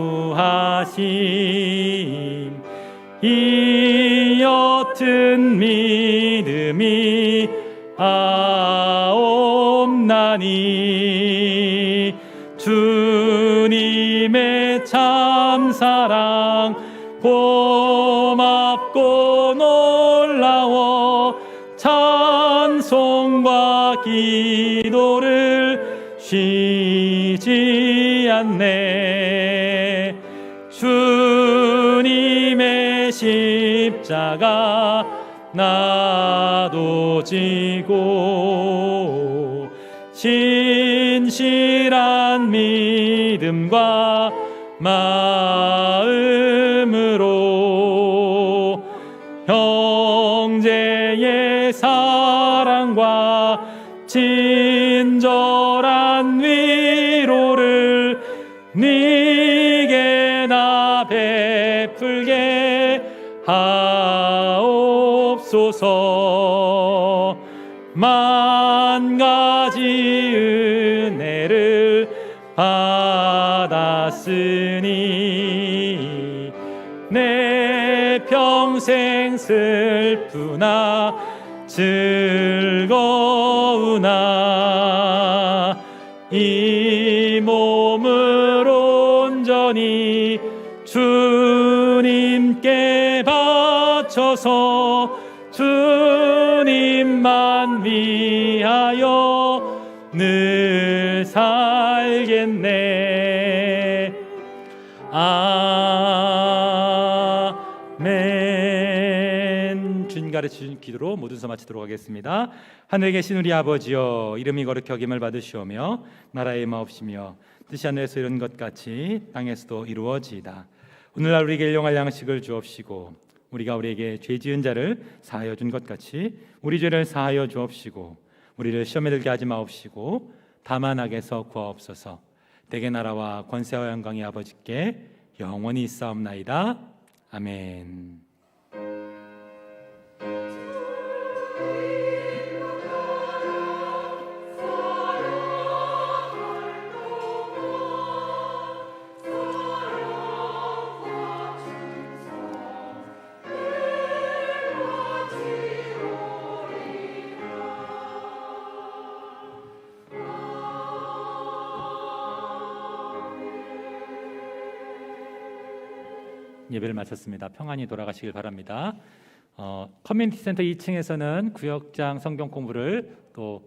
이 옅은 믿음이 아옵나니. 주님의 참사랑 고맙고 놀라워 찬송과 기도를 쉬지 않네. 주님의 십자가 나도 지고 신실한 믿음과 마음으로 형제의 사랑과 친절한 위로를 네게 나 베풀게 하옵소서. 만 가지 은혜를 받았으니 내 평생 슬프나 즐거우나 이 몸을 온전히 주님께 바쳐서 주님만 위하여 늘 살겠네. 아멘. 주님 가르치신 기도로 모든 서 마치도록 하겠습니다. 하늘에 계신 우리 아버지여, 이름이 거룩히 여김을 받으시오며 나라의 마옵시며 뜻이 하늘에서 이룬 것 같이 땅에서도 이루어지이다. 오늘날 우리에게 일용할 양식을 주옵시고 우리가 우리에게 죄 지은 자를 사하여 준 것 같이 우리 죄를 사하여 주옵시고 우리를 시험에 들게 하지 마옵시고 다만 악에서 구하옵소서. 대개 나라와 권세와 영광이 아버지께 영원히 있사옵나이다. 아멘. 예배를 마쳤습니다. 평안히 돌아가시길 바랍니다. 커뮤니티 센터 2층에서는 구역장 성경 공부를 또